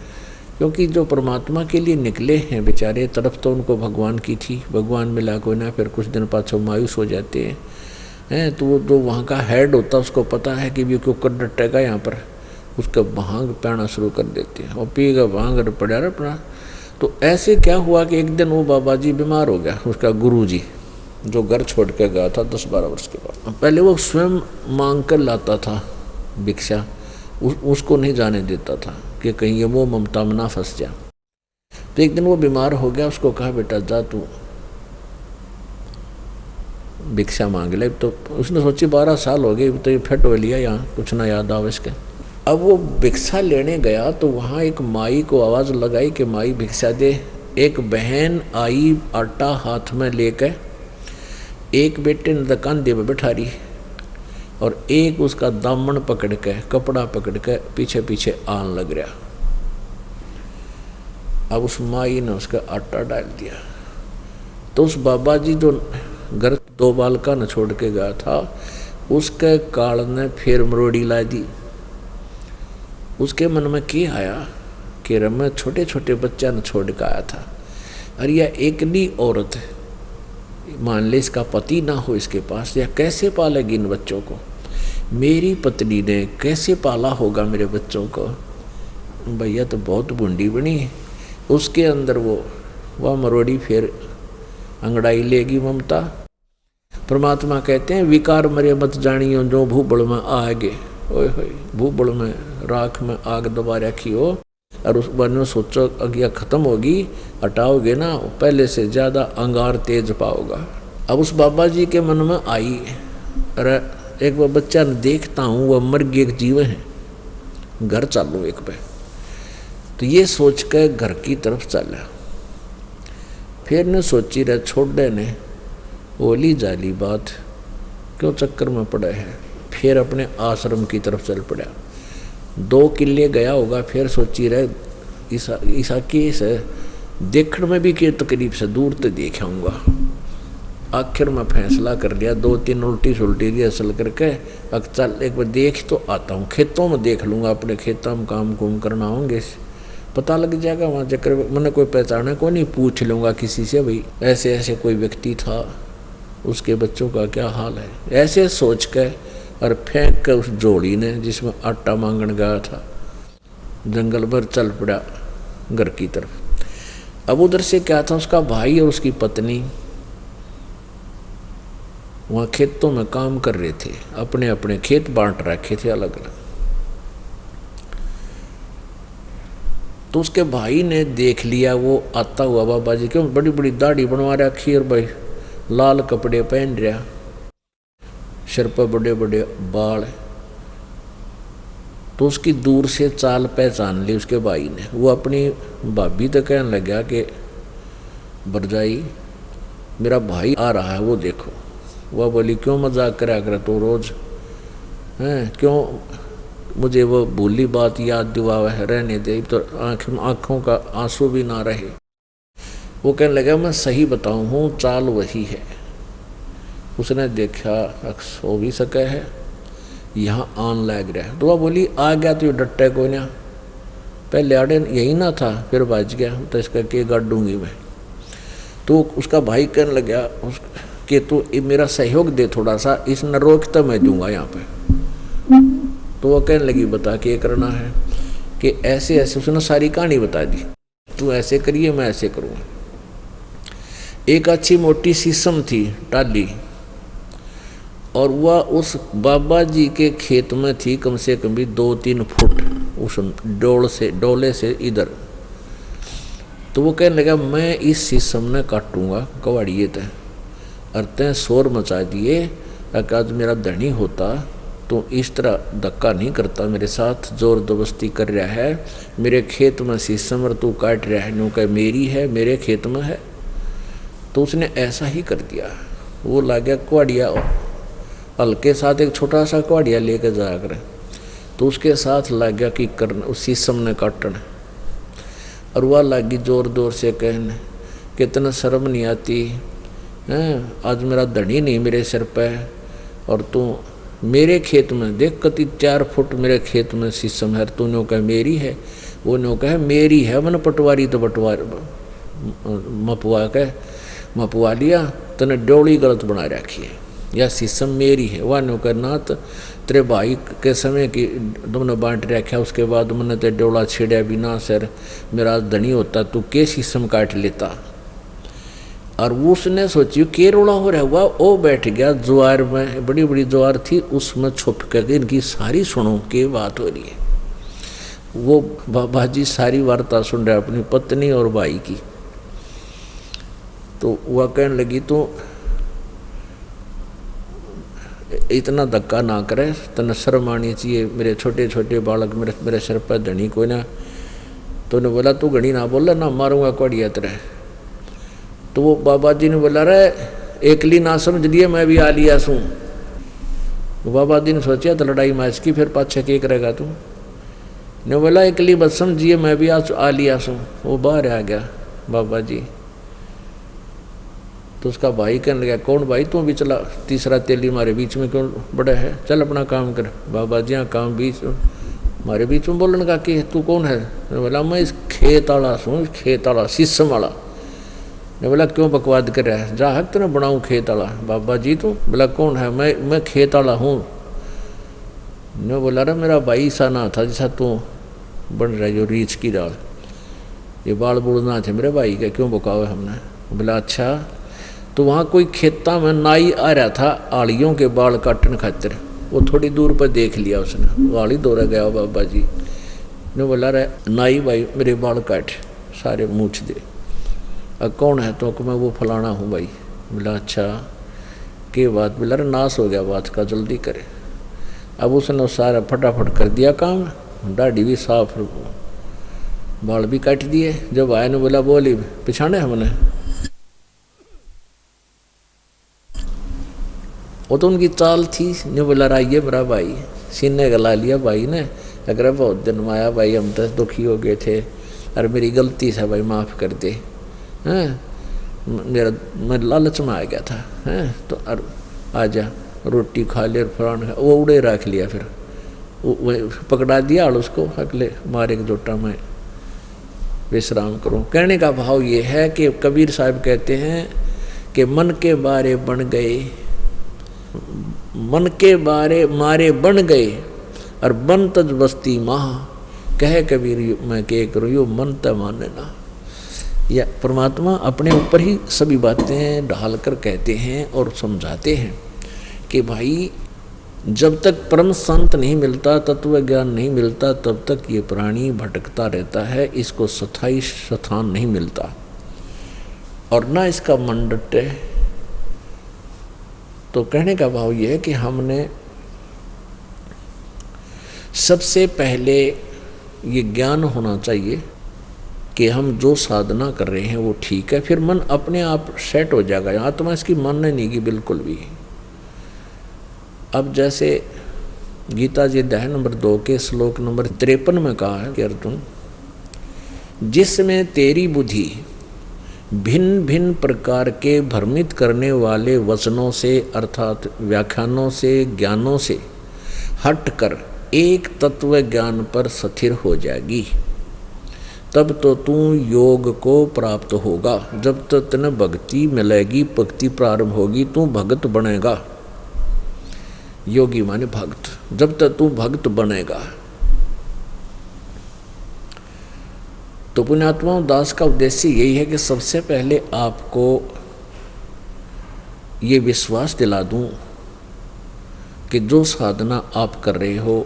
क्योंकि जो परमात्मा के लिए निकले हैं बेचारे, तरफ तो उनको भगवान की थी, भगवान मिला कोई ना, फिर कुछ दिन पाछो मायूस हो जाते हैं। तो वो जो वहाँ का हेड होता है उसको पता है कि भी क्यों कर डटेगा यहाँ पर, उसका भांग पीना शुरू कर देते हैं और पीगा भांग और पड़ा रहा अपना। तो ऐसे क्या हुआ कि एक दिन वो बाबा जी बीमार हो गया, उसका गुरु जी जो घर छोड़ के गया था 10-12 वर्ष के बाद। पहले वो स्वयं मांग कर लाता था भिक्षा, उसको नहीं जाने देता था कि कहीं ये वो ममता में ना फंस जा। तो एक दिन वो बीमार हो गया, उसको कहा बेटा जा तू भिक्षा मांग ले। तो उसने सोची 12 साल हो गए, तो ये फिट हो लिया, यहाँ कुछ ना याद आवे इसके। अब वो भिक्षा लेने गया तो वहाँ एक माई को आवाज़ लगाई कि माई भिक्षा दे। एक बहन आई आटा हाथ में लेकर, एक बेटे ने कंधे पे बैठा रही और एक उसका दामन पकड़ के, कपड़ा पकड़ के पीछे पीछे आन लग रहा। अब उस माई ने उसका आटा डाल दिया। तो उस बाबा जी जो घर 2 बालका न छोड़ के गया था, उसके काल ने फिर मरोड़ी ला दी। उसके मन में क्या आया कि मैं छोटे छोटे बच्चा न छोड़ के आया था, अरे यह एकली औरत है, मान ले इसका पति ना हो इसके पास, या कैसे पालेगी इन बच्चों को? मेरी पत्नी ने कैसे पाला होगा मेरे बच्चों को? भैया तो बहुत बूंदी बनी है। उसके अंदर वह मरोड़ी फिर अंगड़ाई लेगी ममता। परमात्मा कहते हैं विकार मरे मत जानियो जो भूबड़ में आगे। ओए होए, भूबड़ में राख में आग दबा रखी हो और उस बारे में सोचो अगिया खत्म होगी, हटाओगे ना पहले से ज़्यादा अंगार तेज पाओगा। अब उस बाबा जी के मन में आई, अरे एक वह बच्चा देखता हूँ वह मर गया, एक जीव है, घर चालू एक पे। तो ये सोच कर घर की तरफ चला। फिर ने सोची रहे छोड़े ने ओली जाली बात क्यों चक्कर में पड़ा है। फिर अपने आश्रम की तरफ चल पड़ा। 2 किले गया होगा, फिर सोची रहे ईसा केस है देखने में भी के तकरीब से दूर तो देख आऊँगा। आखिर में फैसला कर लिया, 2-3 उल्टी सुलटी की असल करके अब चल एक बार देख तो आता हूँ, खेतों में देख लूँगा, अपने खेतों में काम कुम करना होंगे, पता लग जाएगा वहाँ चक्कर मैंने कोई पहचाने को नहीं, पूछ लूँगा किसी से भाई ऐसे ऐसे कोई व्यक्ति था, उसके बच्चों का क्या हाल है। ऐसे सोच के और फेंक कर उस जोड़ी ने जिसमें आटा मांगने गया था जंगल भर चल पड़ा घर की तरफ। अब उधर से क्या था, उसका भाई और उसकी पत्नी वहाँ खेतों में काम कर रहे थे, अपने अपने खेत बांट रखे थे अलग अलग। तो उसके भाई ने देख लिया वो आता हुआ बाबा जी, क्यों बड़ी बड़ी दाढ़ी बनवा रखी और भाई लाल कपड़े पहन रहा, सिर पर बड़े बड़े बाल। तो उसकी दूर से चाल पहचान ली उसके भाई ने। वो अपनी भाभी तक कहने लगा कि बरजाई मेरा भाई आ रहा है वो देखो। वह बोली क्यों मजाक करा कर तो रोज हैं, क्यों मुझे वो भूली बात याद दिलावा है, रहने दे तो आँखों का आंसू भी ना रहे। वो कहने लगा मैं सही बताऊँ हूँ चाल वही है। उसने देखा हो भी सका है, यहाँ आन लग रहा है। तो वह बोली आ गया तो डट्टे को ना, पहले आड़े यही ना था फिर बच गया तो इसका के गाड़ूंगी मैं। तो उसका भाई कहने लगा कि तू मेरा सहयोग दे थोड़ा सा, इस न रोकता मैं दूंगा यहाँ पे। तो वो कहने लगी बता के करना है कि ऐसे ऐसे, उसने सारी कहानी बता दी, तू ऐसे करिए मैं ऐसे करूँगा। एक अच्छी मोटी शीशम थी टाली, और वह उस बाबा जी के खेत में थी कम से कम भी 2-3 फुट उस डोले से इधर। तो वो कहने लगा मैं इस शीशम ने काटूंगा कवाड़िए तय, और तय शोर मचा दिए, आज मेरा धनी होता तो इस तरह धक्का नहीं करता, मेरे साथ जोर जबरदस्ती कर रहा है, मेरे खेत में शीशम और तू काट रहा है, न्यू कह मेरी है मेरे खेत में है। तो उसने ऐसा ही कर दिया। वो ला गया कुआड़िया, हल्के साथ एक छोटा सा कुआड़िया लेकर जाया करे, तो उसके साथ लग गया कि करना उस शीशम ने काटना। और वह लगी जोर जोर से कहने कितना शर्म नहीं आती हैं, आज मेरा धनी नहीं मेरे सिर पे, और तू मेरे खेत में देख कति 4 फुट मेरे खेत में शीशम है, तू नो कह मेरी है, वो नो कह मेरी है, मैंने पटवारी तो मपवा लिया, तने डोली गलत बना रखी है, या शीशम मेरी है। वह नो करना तो तेरे भाई के समय की तुमने बांट रखा, उसके बाद मैंने ते डोला छेड़ा बिना सर, मेरा धनी होता तू के शीशम काट लेता। और उसने सोची के रोड़ा हो रहा हुआ, वो बैठ गया ज्वार में, बड़ी बड़ी ज्वार थी उसमें छुप कर इनकी सारी सुनो के बात हो रही है। वो बाबा जी सारी वार्ता सुन रहे अपनी पत्नी और भाई की। तो वह कहने लगी तो इतना धक्का ना करे, तने शर्म आनी चाहिए, मेरे छोटे छोटे बालक मेरे सिर पर धनी कोई ना। तो ने बोला तू घड़ी ना बोला ना मारूंगा कुआड़िया तरह। तो वो बाबा जी ने बोला रे एकली ना समझ लिए मैं भी आ लिया सूँ। बाबा जी ने सोचा तो लड़ाई मैच की, फिर पाछे के करेगा तू। ने बोला एकली बस समझिए मैं भी आ लिया सूँ। वो बाहर आ गया बाबा जी। तो उसका भाई कहने लगा कौन भाई तू भी चला, तीसरा तेली हमारे बीच में क्यों बड़ा है, चल अपना काम कर। बाबा जी हाँ काम बीच हमारे बीच में बोलने का कि तू कौन है। बोला मैं इस खेत वाला सूँ, खेत वाला शीशम वाला। ने बोला क्यों बकवाद कर रहा है, जा हक तो ना बनाऊँ खेत वाला। बाबा जी तू बोला कौन है, मैं खेत वाला हूँ। ने बोला रे मेरा भाई सा ना था जैसा तू बन रहा जो रीछ की डाल, ये बाल बुड़ ना थे मेरे भाई के, क्यों बकावे हमने। बोला अच्छा। तो वहाँ कोई खेता में नाई आ रहा था आड़ियों के बाल काटने खातिर, वो थोड़ी दूर पर देख लिया उसने, वाली दौड़ा गया बाबा जी ने। बोला रे नाई भाई मेरे बाल काट सारे मूछ दे। अब कौन है तो मैं वो फलाना हूँ भाई। बोला अच्छा के बात। बोला रे नाश हो गया बात का, जल्दी करे। अब उसने सारा फटाफट कर दिया काम, दाढ़ी भी साफ बाल भी काट दिए। जब आए ने बोला बोली पिछाने हमने वो तो उनकी चाल थी। जो बोला रहिए मेरा भाई, सीने गला लिया भाई ने, अगर बहुत दिन में आया भाई, हम तो दुखी हो गए थे, अरे मेरी गलती से भाई माफ़ कर दे, हैं मैं लालच में आ गया था, हैं तो आजा रोटी खा ले, फलान खा, वो उड़े रख लिया, फिर पकड़ा दिया और उसको अगले मारे एक जोटा में विश्राम करो। कहने का भाव ये है कि कबीर साहब कहते हैं कि मन के बारे बन गए, मन के बारे मारे बन गए, और बन तज बस्ती माह, कहे कबीर मैं के करूँ यो मन त माने ना। या परमात्मा अपने ऊपर ही सभी बातें ढाल कर कहते हैं और समझाते हैं कि भाई जब तक परम शांत नहीं मिलता, तत्व ज्ञान नहीं मिलता, तब तक ये प्राणी भटकता रहता है, इसको स्थायी स्थान नहीं मिलता और ना इसका मन डटे। तो कहने का भाव यह है कि हमने सबसे पहले ये ज्ञान होना चाहिए कि हम जो साधना कर रहे हैं वो ठीक है, फिर मन अपने आप सेट हो जाएगा। आत्मा इसकी मानने नहीं की बिल्कुल भी। अब जैसे गीता जी अध्याय नंबर 2 के श्लोक नंबर 53 में कहा है कि अर्जुन, जिसमें तेरी बुद्धि भिन्न भिन्न प्रकार के भ्रमित करने वाले वचनों से अर्थात व्याख्यानों से, ज्ञानों से हटकर एक तत्व ज्ञान पर स्थिर हो जाएगी, तब तो तू योग को प्राप्त होगा। जब तक तेने भक्ति मिलेगी, भक्ति प्रारंभ होगी, तू भगत बनेगा। योगी माने भक्त। जब तक तू भक्त बनेगा तो पुण्यात्माओं दास का उद्देश्य यही है कि सबसे पहले आपको ये विश्वास दिला दूं कि जो साधना आप कर रहे हो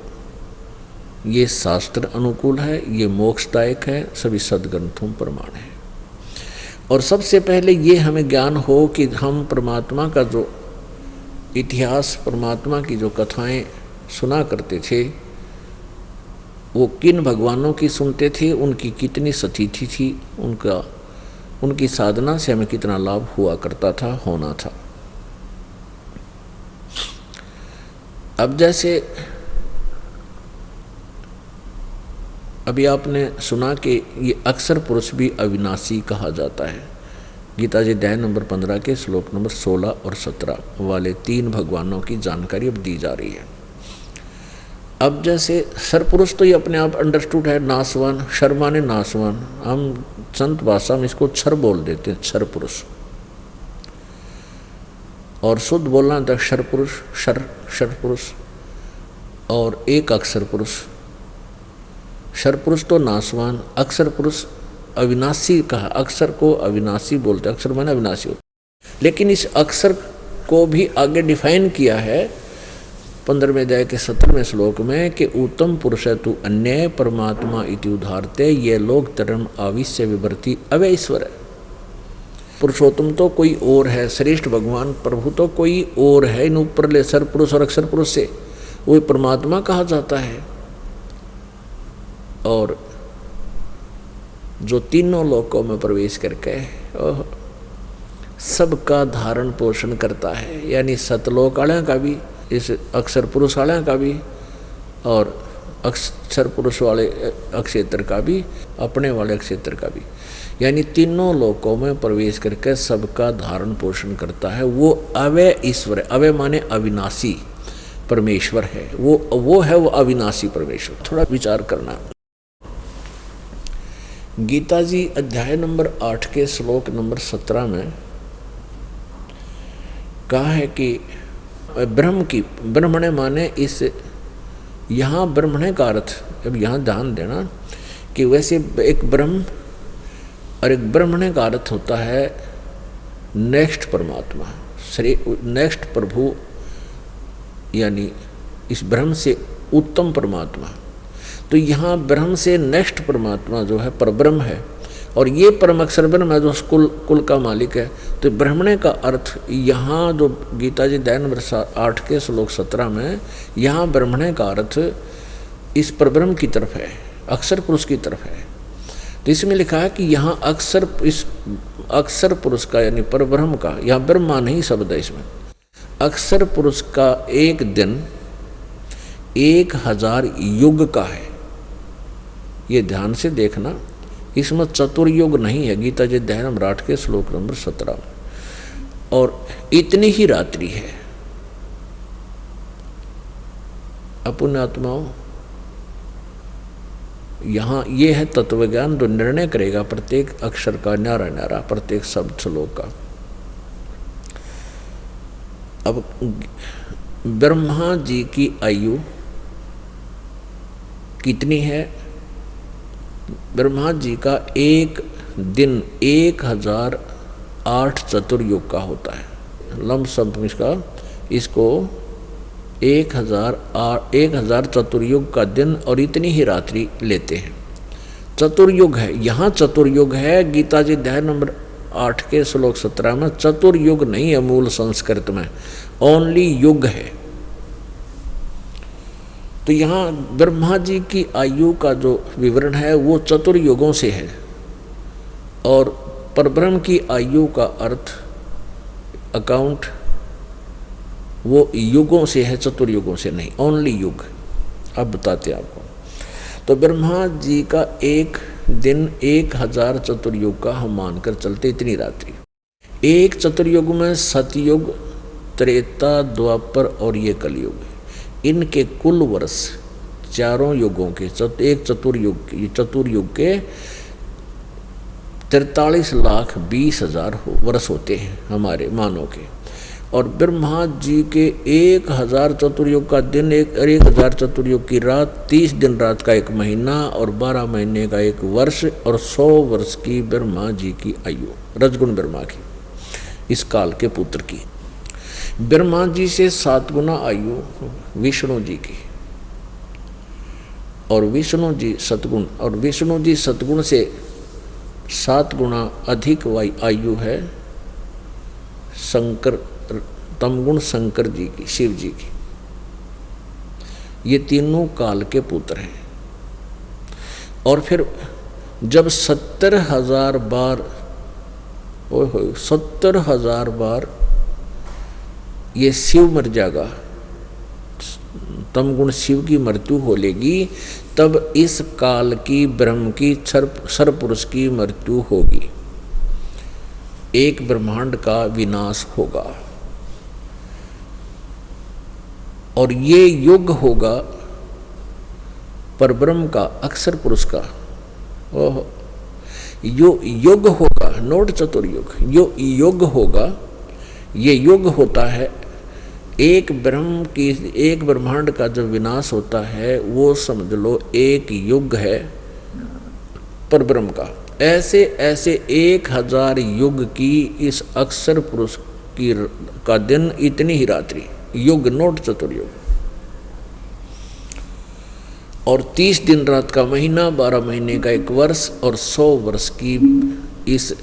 ये शास्त्र अनुकूल है, ये मोक्षदायक है, सभी सद्ग्रंथों प्रमाण है। और सबसे पहले ये हमें ज्ञान हो कि हम परमात्मा का जो इतिहास, परमात्मा की जो कथाएं सुना करते थे, वो किन भगवानों की सुनते थे, उनकी कितनी सतीथि थी, उनकी साधना से हमें कितना लाभ हुआ करता था, होना था। अब जैसे अभी आपने सुना कि ये अक्षर पुरुष भी अविनाशी कहा जाता है। गीता जी अध्याय नंबर 15 के श्लोक नंबर 16 और 17 वाले 3 भगवानों की जानकारी अब दी जा रही है। अब जैसे सरपुरुष तो ये अपने आप अंडरस्टूड है, नासवान, शर्मा ने नासवान, हम संत भाषा में इसको क्षर बोल देते हैं, क्षर पुरुष। और शुद्ध बोलना तो क्षर पुरुष, क्षर पुरुष और एक अक्षर पुरुष। क्षर पुरुष तो नासवान, अक्षर पुरुष अविनाशी कहा, अक्षर को अविनाशी बोलते, अक्षर माने अविनाशी होता। लेकिन इस अक्षर को भी आगे डिफाइन किया है 15वें अध्याय के 17वें श्लोक में कि उत्तम पुरुष तु अन्य परमात्मा इति उदाहरते, ये लोग धर्म आविश्य विवर्ती अवय ईश्वर है। पुरुषोत्तम तो कोई और है, श्रेष्ठ भगवान प्रभु तो कोई और है, इन ऊपर ले सर पुरुष और अक्षर पुरुष से वो परमात्मा कहा जाता है। और जो तीनों लोकों में प्रवेश करके सबका धारण पोषण करता है, यानी सतलोक वाले का भी, इस अक्षर पुरुष वाले का भी और अक्षर पुरुष वाले अक्षेत्र का भी, अपने वाले अक्षेत्र का भी, यानी तीनों लोकों में प्रवेश करके सबका धारण पोषण करता है। वो अवय ईश्वर है। अवय माने अविनाशी परमेश्वर है, वो है वो अविनाशी परमेश्वर। थोड़ा विचार करना। गीता जी अध्याय नंबर 8 के श्लोक नंबर 17 में कहा है कि ब्रह्मणे माने इस, यहाँ ब्रह्मणे का अर्थ, अब यहाँ ध्यान देना कि वैसे एक ब्रह्म और एक ब्रह्मणे का अर्थ होता है नेक्स्ट परमात्मा, नेक्स्ट प्रभु, यानी इस ब्रह्म से उत्तम परमात्मा। तो यहाँ ब्रह्म से नेक्स्ट परमात्मा जो है परब्रह्म है, और ये परम अक्षर ब्रह्म है जो कुल का मालिक है। तो ब्रह्मणे का अर्थ यहाँ जो गीता जी अध्याय नंबर 8 के श्लोक 17 में, यहाँ ब्रह्मणे का अर्थ इस परब्रह्म की तरफ है, अक्षर पुरुष की तरफ है। तो इसमें लिखा है कि यहाँ इस अक्षर पुरुष का यानी परब्रह्म का, यहाँ ब्रह्मा नहीं शब्द है इसमें, अक्षर पुरुष का एक दिन 1000 युग का है। ये ध्यान से देखना, इसमें चतुर्युग नहीं है। गीता जी अध्याय नंबर 8 के श्लोक नंबर 17 में। और इतनी ही रात्रि है। अपुण्य आत्माओं, यहाँ ये है तत्वज्ञान जो निर्णय करेगा प्रत्येक अक्षर का, न्यारा न्यारा प्रत्येक शब्द श्लोक का। अब ब्रह्मा जी की आयु कितनी है? ब्रह्मा जी का एक दिन 1008 चतुर्युग का होता है। लमसम इसको 1000 चतुर्युग का दिन और इतनी ही रात्रि लेते हैं। चतुर्युग है, यहाँ चतुर्युग है। गीता जी अध्याय नंबर 8 के श्लोक 17 में चतुर्युग नहीं है, मूल संस्कृत में ओनली युग है। तो यहाँ ब्रह्मा जी की आयु का जो विवरण है वो चतुर्युगों से है, और परब्रह्म की आयु का अर्थ अकाउंट वो युगों से है, चतुर्युगों से नहीं, ओनली युग। अब बताते हैं आपको। तो ब्रह्मा जी का एक दिन 1000 चतुर्युग का हम मानकर चलते, इतनी रात्रि। एक चतुर्युग में सतयुग, त्रेता, द्वापर और ये कलयुग, इनके कुल वर्ष चारों युगों के एक चतुर्युग के 43,20,000 वर्ष होते हैं हमारे मानव के। और ब्रह्मा जी के 1000 चतुर्युग का दिन, 1000 चतुर्युग की रात, 30 दिन रात का एक महीना और 12 महीने का एक वर्ष और 100 वर्ष की ब्रह्मा जी की आयु, रजगुण ब्रह्मा की, इस काल के पुत्र की। ब्रह्मा जी से 7 गुना आयु विष्णु जी की, और विष्णु जी सतगुण, और विष्णु जी सतगुण से 7 गुना अधिक आयु है शंकर, तमगुण शंकर जी की, शिव जी की। ये तीनों काल के पुत्र हैं। और फिर जब 70,000 बार, 70,000 बार ये शिव मर जाएगा, तमगुण शिव की मृत्यु हो लेगी, तब इस काल की ब्रह्म की सर्वपुरुष की मृत्यु होगी। एक ब्रह्मांड का विनाश होगा, और ये युग होगा परब्रह्म का, अक्षर पुरुष का। ओह, युग होगा, नोट चतुर्युग, युग होगा। ये युग होता है एक ब्रह्मांड का जब विनाश होता है, वो समझ लो एक युग है परब्रह्म का। ऐसे ऐसे 1000 युग की इस अक्षर पुरुष की का दिन, इतनी ही रात्रि, युग नोट चतुर्युग। और 30 दिन रात का महीना, 12 महीने का एक वर्ष और 100 वर्ष की इस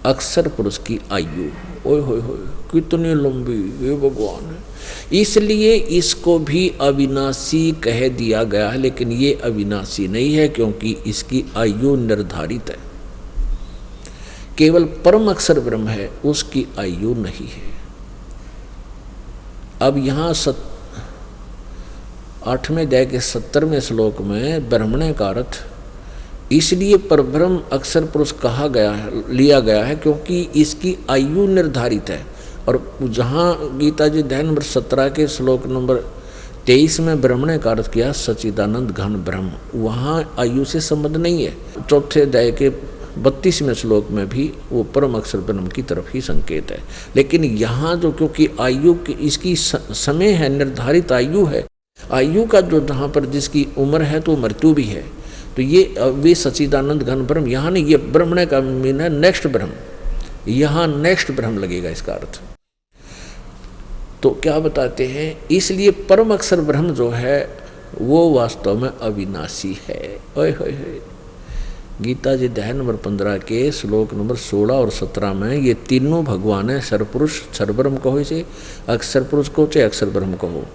अक्षर पुरुष की आयु। ओए होए होए, कितनी लंबी, ये भगवान है। इसलिए इसको भी अविनाशी कह दिया गया है, लेकिन ये अविनाशी नहीं है, क्योंकि इसकी आयु निर्धारित है। केवल परम अक्षर ब्रह्म है, उसकी आयु नहीं है। अब यहाँ 8वें अध्याय के 70वें श्लोक में ब्रह्मणे का अर्थ इसलिए परब्रह्म अक्षर पुरुष कहा गया है, लिया गया है, क्योंकि इसकी आयु निर्धारित है। और जहाँ गीता जी अध्याय नंबर 17 के श्लोक नंबर 23 में ब्रह्मणे का अर्थ किया सच्चिदानंद घन ब्रह्म, वहाँ आयु से संबंध नहीं है। चौथे अध्याय के 32वें श्लोक में भी वो परम अक्षर ब्रह्म की तरफ ही संकेत है। लेकिन यहाँ जो, क्योंकि आयु की इसकी समय है, निर्धारित आयु है, आयु का जो जहाँ पर जिसकी उम्र है तो मृत्यु भी है, तो ये वे सच्चिदानंद घन ब्रह्म यहाँ नहीं, ये ब्रह्मणे का मीन है नेक्स्ट ब्रह्म, यहाँ नेक्स्ट ब्रह्म लगेगा इसका अर्थ। तो क्या बताते हैं, इसलिए परम अक्षर ब्रह्म जो है वो वास्तव में अविनाशी है। ओए होए होए, गीता जी अध्याय नंबर 15 के श्लोक नंबर 16 और 17 में ये तीनों भगवान है। सर्वपुरुष, सर्वब्रह्म कहो इसे, अक्षर पुरुष को चाहे अक्षर ब्रह्म कहो,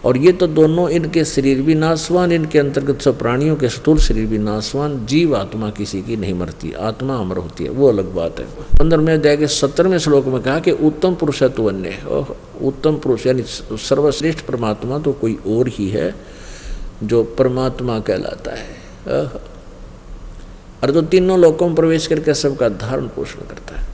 और ये तो दोनों, इनके शरीर भी नाशवान, इनके अंतर्गत सब प्राणियों के स्थूल शरीर भी नाशवान, जीव आत्मा किसी की नहीं मरती, आत्मा अमर होती है, वो अलग बात है। 15वें अध्याय के 17वें श्लोक में कहा कि उत्तम पुरुष है तो अन्य है। उत्तम पुरुष यानी सर्वश्रेष्ठ परमात्मा तो कोई और ही है जो परमात्मा कहलाता है, और तो तीनों लोकों में प्रवेश करके सबका धारण पोषण करता है।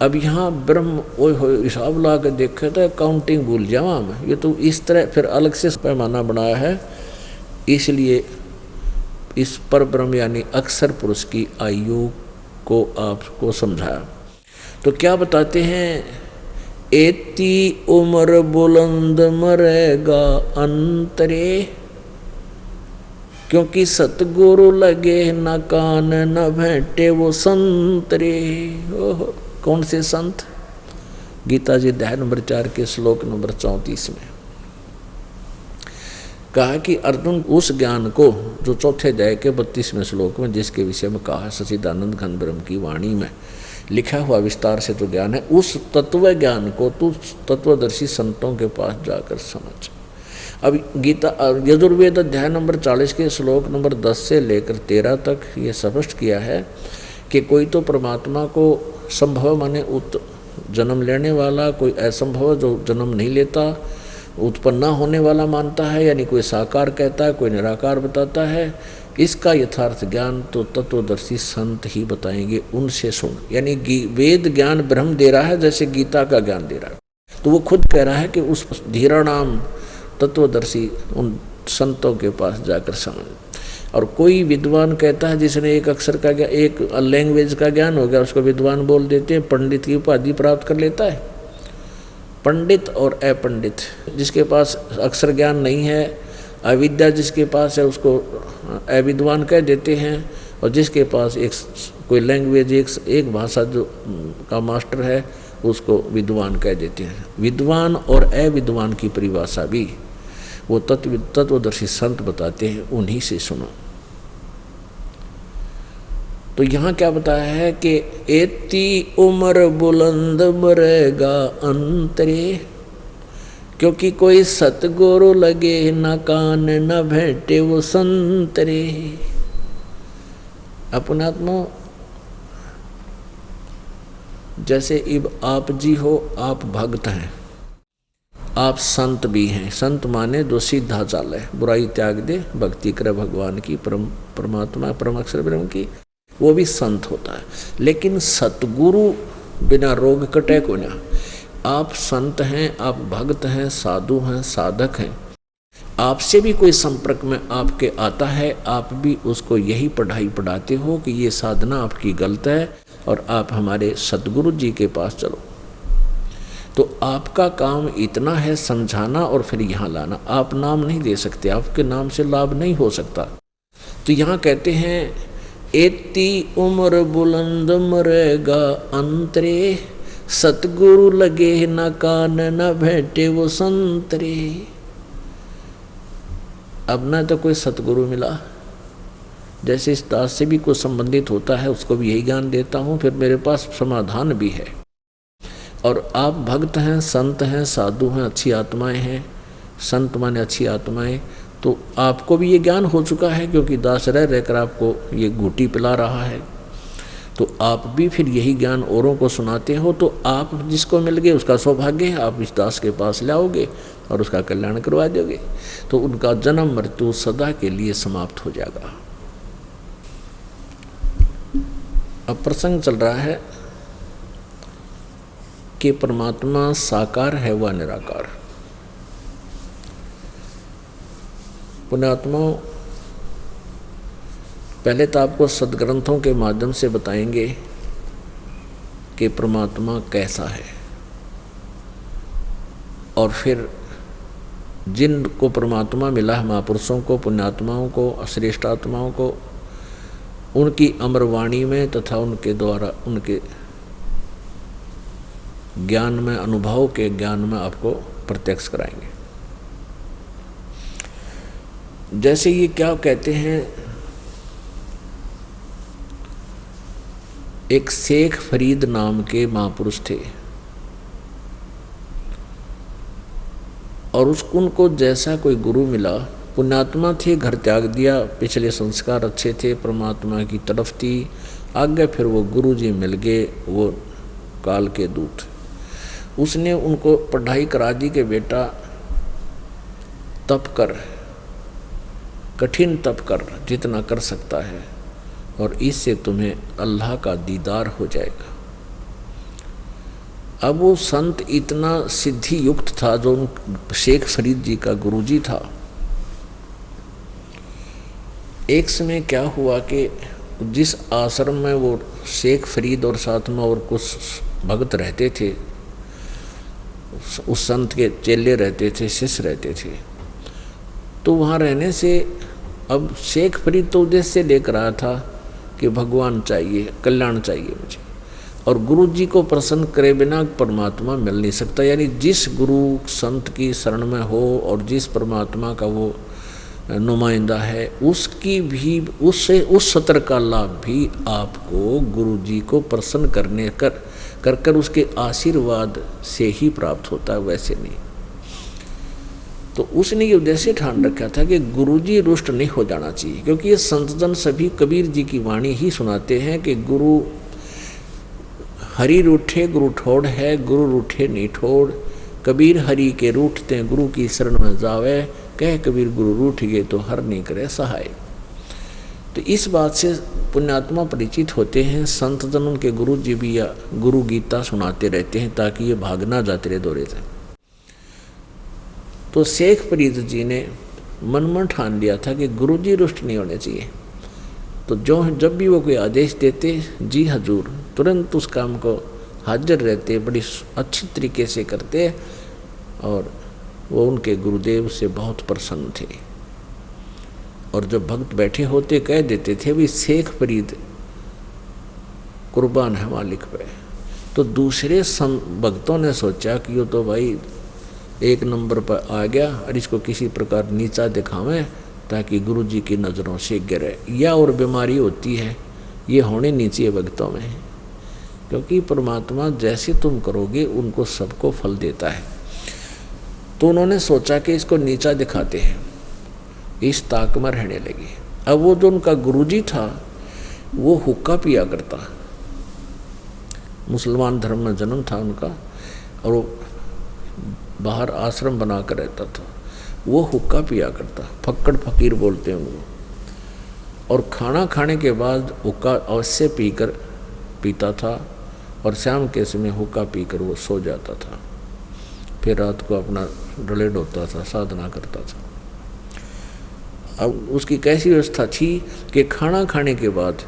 अब यहाँ ब्रह्म वो हिसाब ला के देखे तो काउंटिंग भूल जावा मैं, ये तो इस तरह फिर अलग से पैमाना बनाया है, इसलिए इस पर ब्रह्म यानी अक्षर पुरुष की आयु को आपको समझाया। तो क्या बताते हैं, एती उम्र बुलंद मरेगा अंतरे, क्योंकि सतगुरु लगे न कान न भेंटे वो संतरे। ओहो, कौन से संत? गीता जी अध्याय नंबर 4 के श्लोक नंबर 34 में कहा कि अर्जुन उस ज्ञान को जो चौथे अध्याय के 32वें श्लोक में जिसके विषय में कहा है, सच्चिदानंद घन ब्रह्म की वाणी में लिखा हुआ विस्तार से जो ज्ञान है, उस तत्व ज्ञान को तू तत्वदर्शी संतों के पास जाकर समझ। अब गीता यजुर्वेद अध्याय नंबर 40 के श्लोक नंबर 10 से लेकर 13 तक ये स्पष्ट किया है कि कोई तो परमात्मा को संभव माने जन्म लेने वाला, कोई असंभव जो जन्म नहीं लेता, उत्पन्न होने वाला मानता है, यानी कोई साकार कहता है, कोई निराकार बताता है। इसका यथार्थ ज्ञान तो तत्वदर्शी संत ही बताएंगे, उनसे सुन। यानी वेद ज्ञान ब्रह्म दे रहा है, जैसे गीता का ज्ञान दे रहा है, तो वो खुद कह रहा है कि उस धीरा नाम तत्वदर्शी उन संतों के पास जाकर समझ। और कोई विद्वान कहता है जिसने एक अक्षर का ज्ञान, एक लैंग्वेज का ज्ञान हो गया, उसको विद्वान बोल देते हैं, पंडित की उपाधि प्राप्त कर लेता है। पंडित और अपंडित, जिसके पास अक्षर ज्ञान नहीं है, अविद्या जिसके पास है, उसको अविद्वान कह देते हैं, और जिसके पास एक कोई लैंग्वेज एक भाषा जो का मास्टर है, उसको विद्वान कह देते हैं। विद्वान और अविद्वान की परिभाषा भी वो तत्वदर्शी संत बताते हैं, उन्हीं से सुनो। तो यहाँ क्या बताया है कि एती उम्र बुलंद मरेगा अंतरे, क्योंकि कोई सतगुरु लगे न कान न भेंटे वो संतरे। अपनात्मा जैसे इब आप जी हो, आप भक्त हैं, आप संत भी हैं। संत माने जो सीधा चाल है, बुराई त्याग दे, भक्ति करे भगवान की, परमात्मा परम अक्षर ब्रह्म की, वो भी संत होता है। लेकिन सतगुरु बिना रोग कटे को ना। आप संत हैं, आप भक्त हैं, साधु हैं, साधक हैं, आपसे भी कोई संपर्क में आपके आता है, आप भी उसको यही पढ़ाई पढ़ाते हो कि ये साधना आपकी गलत है और आप हमारे सतगुरु जी के पास चलो। तो आपका काम इतना है समझाना और फिर यहाँ लाना। आप नाम नहीं दे सकते, आपके नाम से लाभ नहीं हो सकता। तो यहाँ कहते हैं एती उम्र बुलंद मरेगा अंतरे, सतगुरु लगे न कान न भेंटे वो संतरे। अब ना तो कोई सतगुरु मिला, जैसे इस दास से भी कोई संबंधित होता है उसको भी यही ज्ञान देता हूँ, फिर मेरे पास समाधान भी है। और आप भक्त हैं, संत हैं, साधु हैं, अच्छी आत्माएं हैं, संत माने अच्छी आत्माएं, तो आपको भी ये ज्ञान हो चुका है, क्योंकि दास रहकर आपको ये घूटी पिला रहा है। तो आप भी फिर यही ज्ञान औरों को सुनाते हो, तो आप जिसको मिल गए उसका सौभाग्य है, आप इस दास के पास लाओगे और उसका कल्याण करवा दोगे, तो उनका जन्म मृत्यु सदा के लिए समाप्त हो जाएगा। अब प्रसंग चल रहा है कि परमात्मा साकार है व निराकार। पुण्यात्मा पहले तो आपको सदग्रंथों के माध्यम से बताएंगे कि परमात्मा कैसा है, और फिर जिनको परमात्मा मिला है, महापुरुषों को, पुण्यात्माओं को, श्रेष्ठ आत्माओं को, उनकी अमरवाणी में तथा उनके द्वारा उनके ज्ञान में, अनुभव के ज्ञान में आपको प्रत्यक्ष कराएंगे। जैसे ये क्या कहते हैं, एक शेख फरीद नाम के महापुरुष थे, और उनको जैसा कोई गुरु मिला, पुण्यात्मा थे, घर त्याग दिया, पिछले संस्कार अच्छे थे, परमात्मा की तरफ थी, आगे फिर वो गुरु जी मिल गए, वो काल के दूत। उसने उनको पढ़ाई करा दी कि बेटा तप कर, कठिन तप कर जितना कर सकता है, और इससे तुम्हें अल्लाह का दीदार हो जाएगा। अब वो संत इतना सिद्धि युक्त था, जो शेख फरीद जी का गुरुजी था। एक समय क्या हुआ कि जिस आश्रम में वो शेख फरीद और साथ में और कुछ भक्त रहते थे, उस संत के चेले रहते थे, शिष्य रहते थे, तो वहाँ रहने से अब शेख फरीद तो उद्देश्य लेकर आया था कि भगवान चाहिए, कल्याण चाहिए मुझे, और गुरु जी को प्रसन्न करे बिना परमात्मा मिल नहीं सकता। यानी जिस गुरु संत की शरण में हो और जिस परमात्मा का वो नुमाइंदा है, उसकी भी उस सत्र का लाभ भी आपको गुरु जी को प्रसन्न करने कर उसके आशीर्वाद से ही प्राप्त होता है, वैसे नहीं। तो उसने ये उद्देश्य ठान रखा था कि गुरुजी रुष्ट नहीं हो जाना चाहिए, क्योंकि ये संतजन सभी कबीर जी की वाणी ही सुनाते हैं कि गुरु हरि रूठे गुरु ठोड़ है, गुरु रूठे नहीं ठोड़, कबीर हरि के रूठते गुरु की शरण में जावे, कह कबीर गुरु रूठ गए तो हर नहीं करे सहाय। तो इस बात से पुण्यात्मा परिचित होते हैं, संत जन उनके गुरु जी भी या गुरु गीता सुनाते रहते हैं ताकि ये भागना जाते रहे दौरे से। तो शेख फरीद जी ने मन में ठान लिया था कि गुरु जी रुष्ट नहीं होने चाहिए। तो जब भी वो कोई आदेश देते, जी हजूर, तुरंत उस काम को हाजिर रहते, बड़ी अच्छी तरीके से करते, और वो उनके गुरुदेव से बहुत प्रसन्न थे। और जब भक्त बैठे होते कह देते थे भी शेख फरीद कुर्बान है मालिक पे, तो दूसरे भक्तों ने सोचा कि ये तो भाई एक नंबर पर आ गया और इसको किसी प्रकार नीचा दिखावें ताकि गुरु जी की नज़रों से गिरे। या और बीमारी होती है, ये होने नहीं चाहिए भक्तों में, क्योंकि परमात्मा जैसे तुम करोगे उनको सबको फल देता है। तो उन्होंने सोचा कि इसको नीचा दिखाते हैं, इस ताक में रहने लगे। अब वो जो उनका गुरुजी था वो हुक्का पिया करता, मुसलमान धर्म में जन्म था उनका, और वो बाहर आश्रम बना कर रहता था। वो हुक्का पिया करता, फक्कड़ फकीर बोलते हैं उनको, और खाना खाने के बाद हुक्का अवश्य पीता था, और शाम के समय हुक्का पीकर वो सो जाता था, फिर रात को अपना डलेड होता था, साधना करता था। अब उसकी कैसी व्यवस्था थी कि खाना खाने के बाद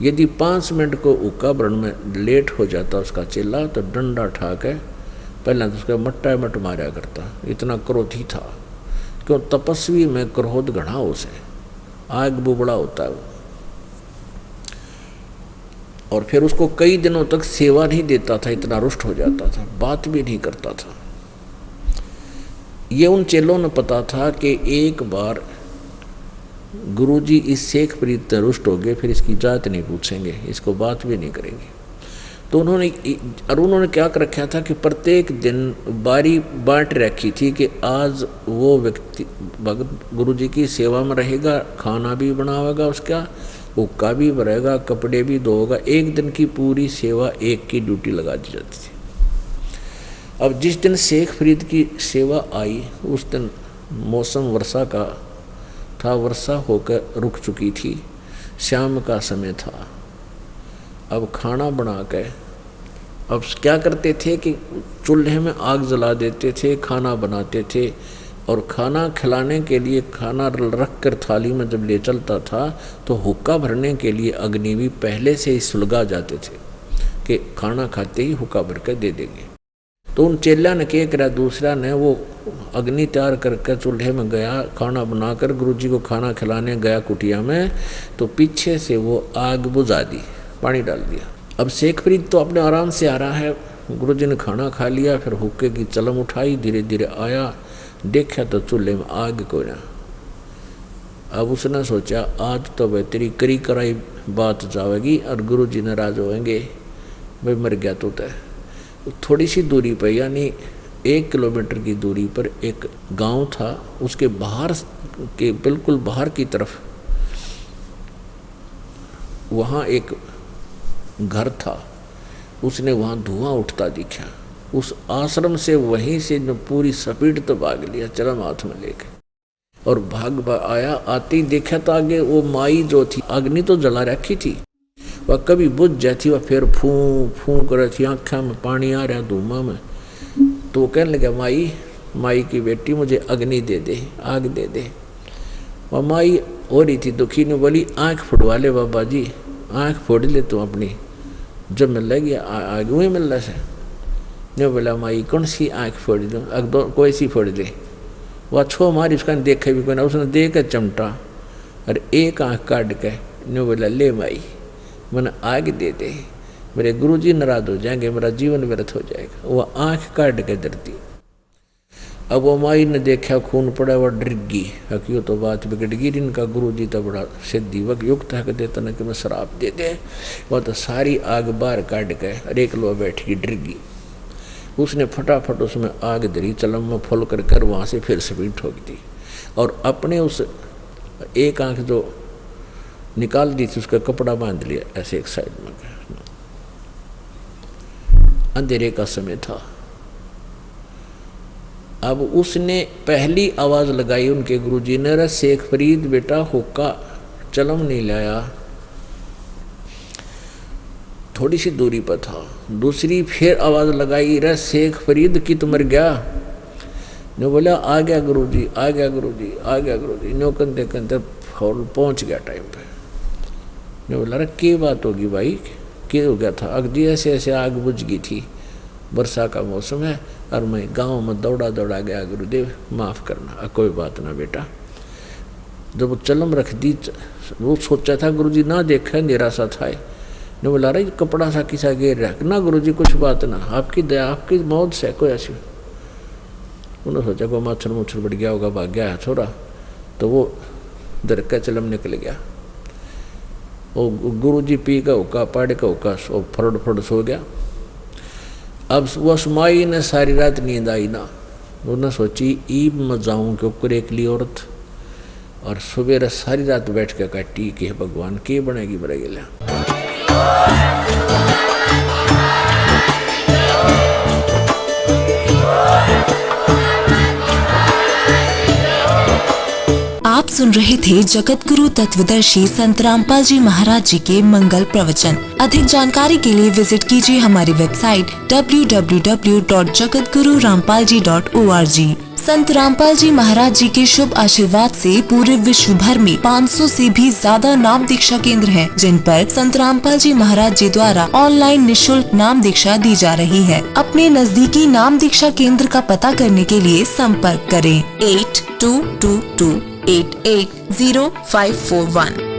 यदि 5 मिनट को हुक्का भरण में लेट हो जाता उसका चेला, तो डंडा उठा के पहले तो उसका मट्टा मारा करता, इतना क्रोधी था। क्यों? तपस्वी में क्रोध घना उसे, आग बुबड़ा होता है वो। और फिर उसको कई दिनों तक सेवा नहीं देता था, इतना रुष्ट हो जाता था, बात भी नहीं करता था। ये उन चेलों ने पता था कि एक बार गुरुजी इस शेख फरीद से रुष्ट हो गए, फिर इसकी जात नहीं पूछेंगे, इसको बात भी नहीं करेंगे। तो उन्होंने क्या कर रखा था कि प्रत्येक दिन बारी बांट रखी थी कि आज वो व्यक्ति भगत गुरुजी की सेवा में रहेगा, खाना भी बनावेगा, उसका हुक्का भी भरेगा, कपड़े भी धोगा। एक दिन की पूरी सेवा एक की ड्यूटी लगा दी जाती थी। अब जिस दिन शेख फरीद की सेवा आई उस दिन मौसम वर्षा का था, वर्षा होकर रुक चुकी थी, शाम का समय था। अब खाना बना के अब क्या करते थे कि चूल्हे में आग जला देते थे, खाना बनाते थे, और खाना खिलाने के लिए खाना रख कर थाली में जब ले चलता था तो हुक्का भरने के लिए अग्नि भी पहले से ही सुलगा जाते थे कि खाना खाते ही हुक्का भर कर दे देंगे। तो उन चेला ने क्या करा, दूसरा ने वो अग्नि तैयार करके चूल्हे में गया, खाना बनाकर गुरुजी को खाना खिलाने गया कुटिया में, तो पीछे से वो आग बुझा दी, पानी डाल दिया। अब शेख फरीद तो अपने आराम से आ रहा है, गुरुजी ने खाना खा लिया, फिर हुक्के की चलम उठाई, धीरे धीरे आया, देखा तो चूल्हे में आग कोई ना। अब उसने सोचा आज तो भाई तेरी करी कराई बात जाएगी और गुरुजी नाराज होएंगे, भाई मर गया तो तय। थोड़ी सी दूरी पर यानी 1 किलोमीटर की दूरी पर एक गांव था, उसके बाहर के बिल्कुल बाहर की तरफ वहाँ एक घर था। उसने वहाँ धुआं उठता दिखा। उस आश्रम से वहीं से न पूरी स्पीड तो भाग लिया, चरम हाथ में लेके, और भाग आया। आते ही देखा तो आगे वो माई जो थी, अग्नि तो जला रखी थी, वह कभी बुझ जाती, वह फिर फूं फूं कर रही थी, आँखों में पानी आ रहा धुआं में। तो वो कहने लगा, माई की बेटी मुझे अग्नि दे दे, आग दे दे। वह माई हो रही थी दुखी ने बोली, आँख फोड़वा ले बाबा जी, आँख फोड़ ले तू अपनी। जब मिल लगी आग में मिल रहा से ने बोला, माई कौन सी आँख फोड़ दूँ, अग कोई सी फोड़ दे। वह छो मारी, उसका देखे भी कोई ना, उसने दे के चमटा और एक आँख काट के ने बोला, ले माई मैंने आग दे दे, मेरे गुरुजी नाराज हो जाएंगे, मेरा जीवन व्यर्थ हो जाएगा। वह आँख काट के डरती। अब वो माई ने देखा खून पड़ा, वह डर गई, क्यों तो बात बिगड़ गई। इनका गुरुजी तो बड़ा सिद्धि वक्त युक्त है, देता न कि मैं शराब दे दे। वह तो सारी आग बाहर काट के और एक लो बैठ गई, डर गई। उसने फटाफट उसमें आग धरी, चलम में फुल कर वहाँ से फिर स्पीड ठोक दी और अपने उस एक आँख जो निकाल दी थी उसका कपड़ा बांध लिया ऐसे एक साइड में। अंधेरे का समय था। अब उसने पहली आवाज लगाई उनके गुरुजी ने, रे शेख फरीद बेटा हुक्का चलम नहीं लाया। थोड़ी सी दूरी पर था। दूसरी फिर आवाज लगाई, रे शेख फरीद की तो मर गया। ने बोला, आ गया गुरुजी, आ गया गुरुजी, आ गया गुरुजी। नो कंते कंते पहुंच गया टाइम पे। ने बोला, रे क्या बात होगी भाई, क्या हो गया था? अगदी ऐसे ऐसे आग बुझ गई थी, वर्षा का मौसम है और मैं गांव में दौड़ा दौड़ा गया, गुरुदेव माफ़ करना। कोई बात ना बेटा। जब वो चलम रख दी, वो सोचा था गुरुजी ना देखा, अंधेरा सा था। ने बोला, अरे कपड़ा सा किसा गिर रखना गुरुजी, कुछ बात ना, आपकी दया, आपकी मौत से कोई ऐसी। उन्होंने सोचा कोई मच्छर मुच्छर बढ़ गया होगा, भाग गया है थोड़ा, तो वो दर का चलम निकल गया। वो गुरुजी पी का हुक्का, पाड़े का हुक्का, फरड़ फरड़ सो गया। अब वो माई ने सारी रात नींद आई ना। उन्होंने सोची ईब में जाऊँ के ऊपर एकली औरत, और सुबह सारी रात बैठ के काटी कि भगवान के बनेगी बड़े गिला। आप सुन रहे थे जगत गुरु तत्वदर्शी संत रामपाल जी महाराज जी के मंगल प्रवचन। अधिक जानकारी के लिए विजिट कीजिए हमारी वेबसाइट www.jagatgururampalji.org। संत रामपाल जी महाराज जी के शुभ आशीर्वाद से पूरे विश्व भर में 500 से भी ज्यादा नाम दीक्षा केंद्र हैं, जिन पर संत रामपाल जी महाराज जी द्वारा ऑनलाइन निशुल्क नाम दीक्षा दी जा रही है। अपने नजदीकी नाम दीक्षा केंद्र का पता करने के लिए संपर्क करें 8222880541।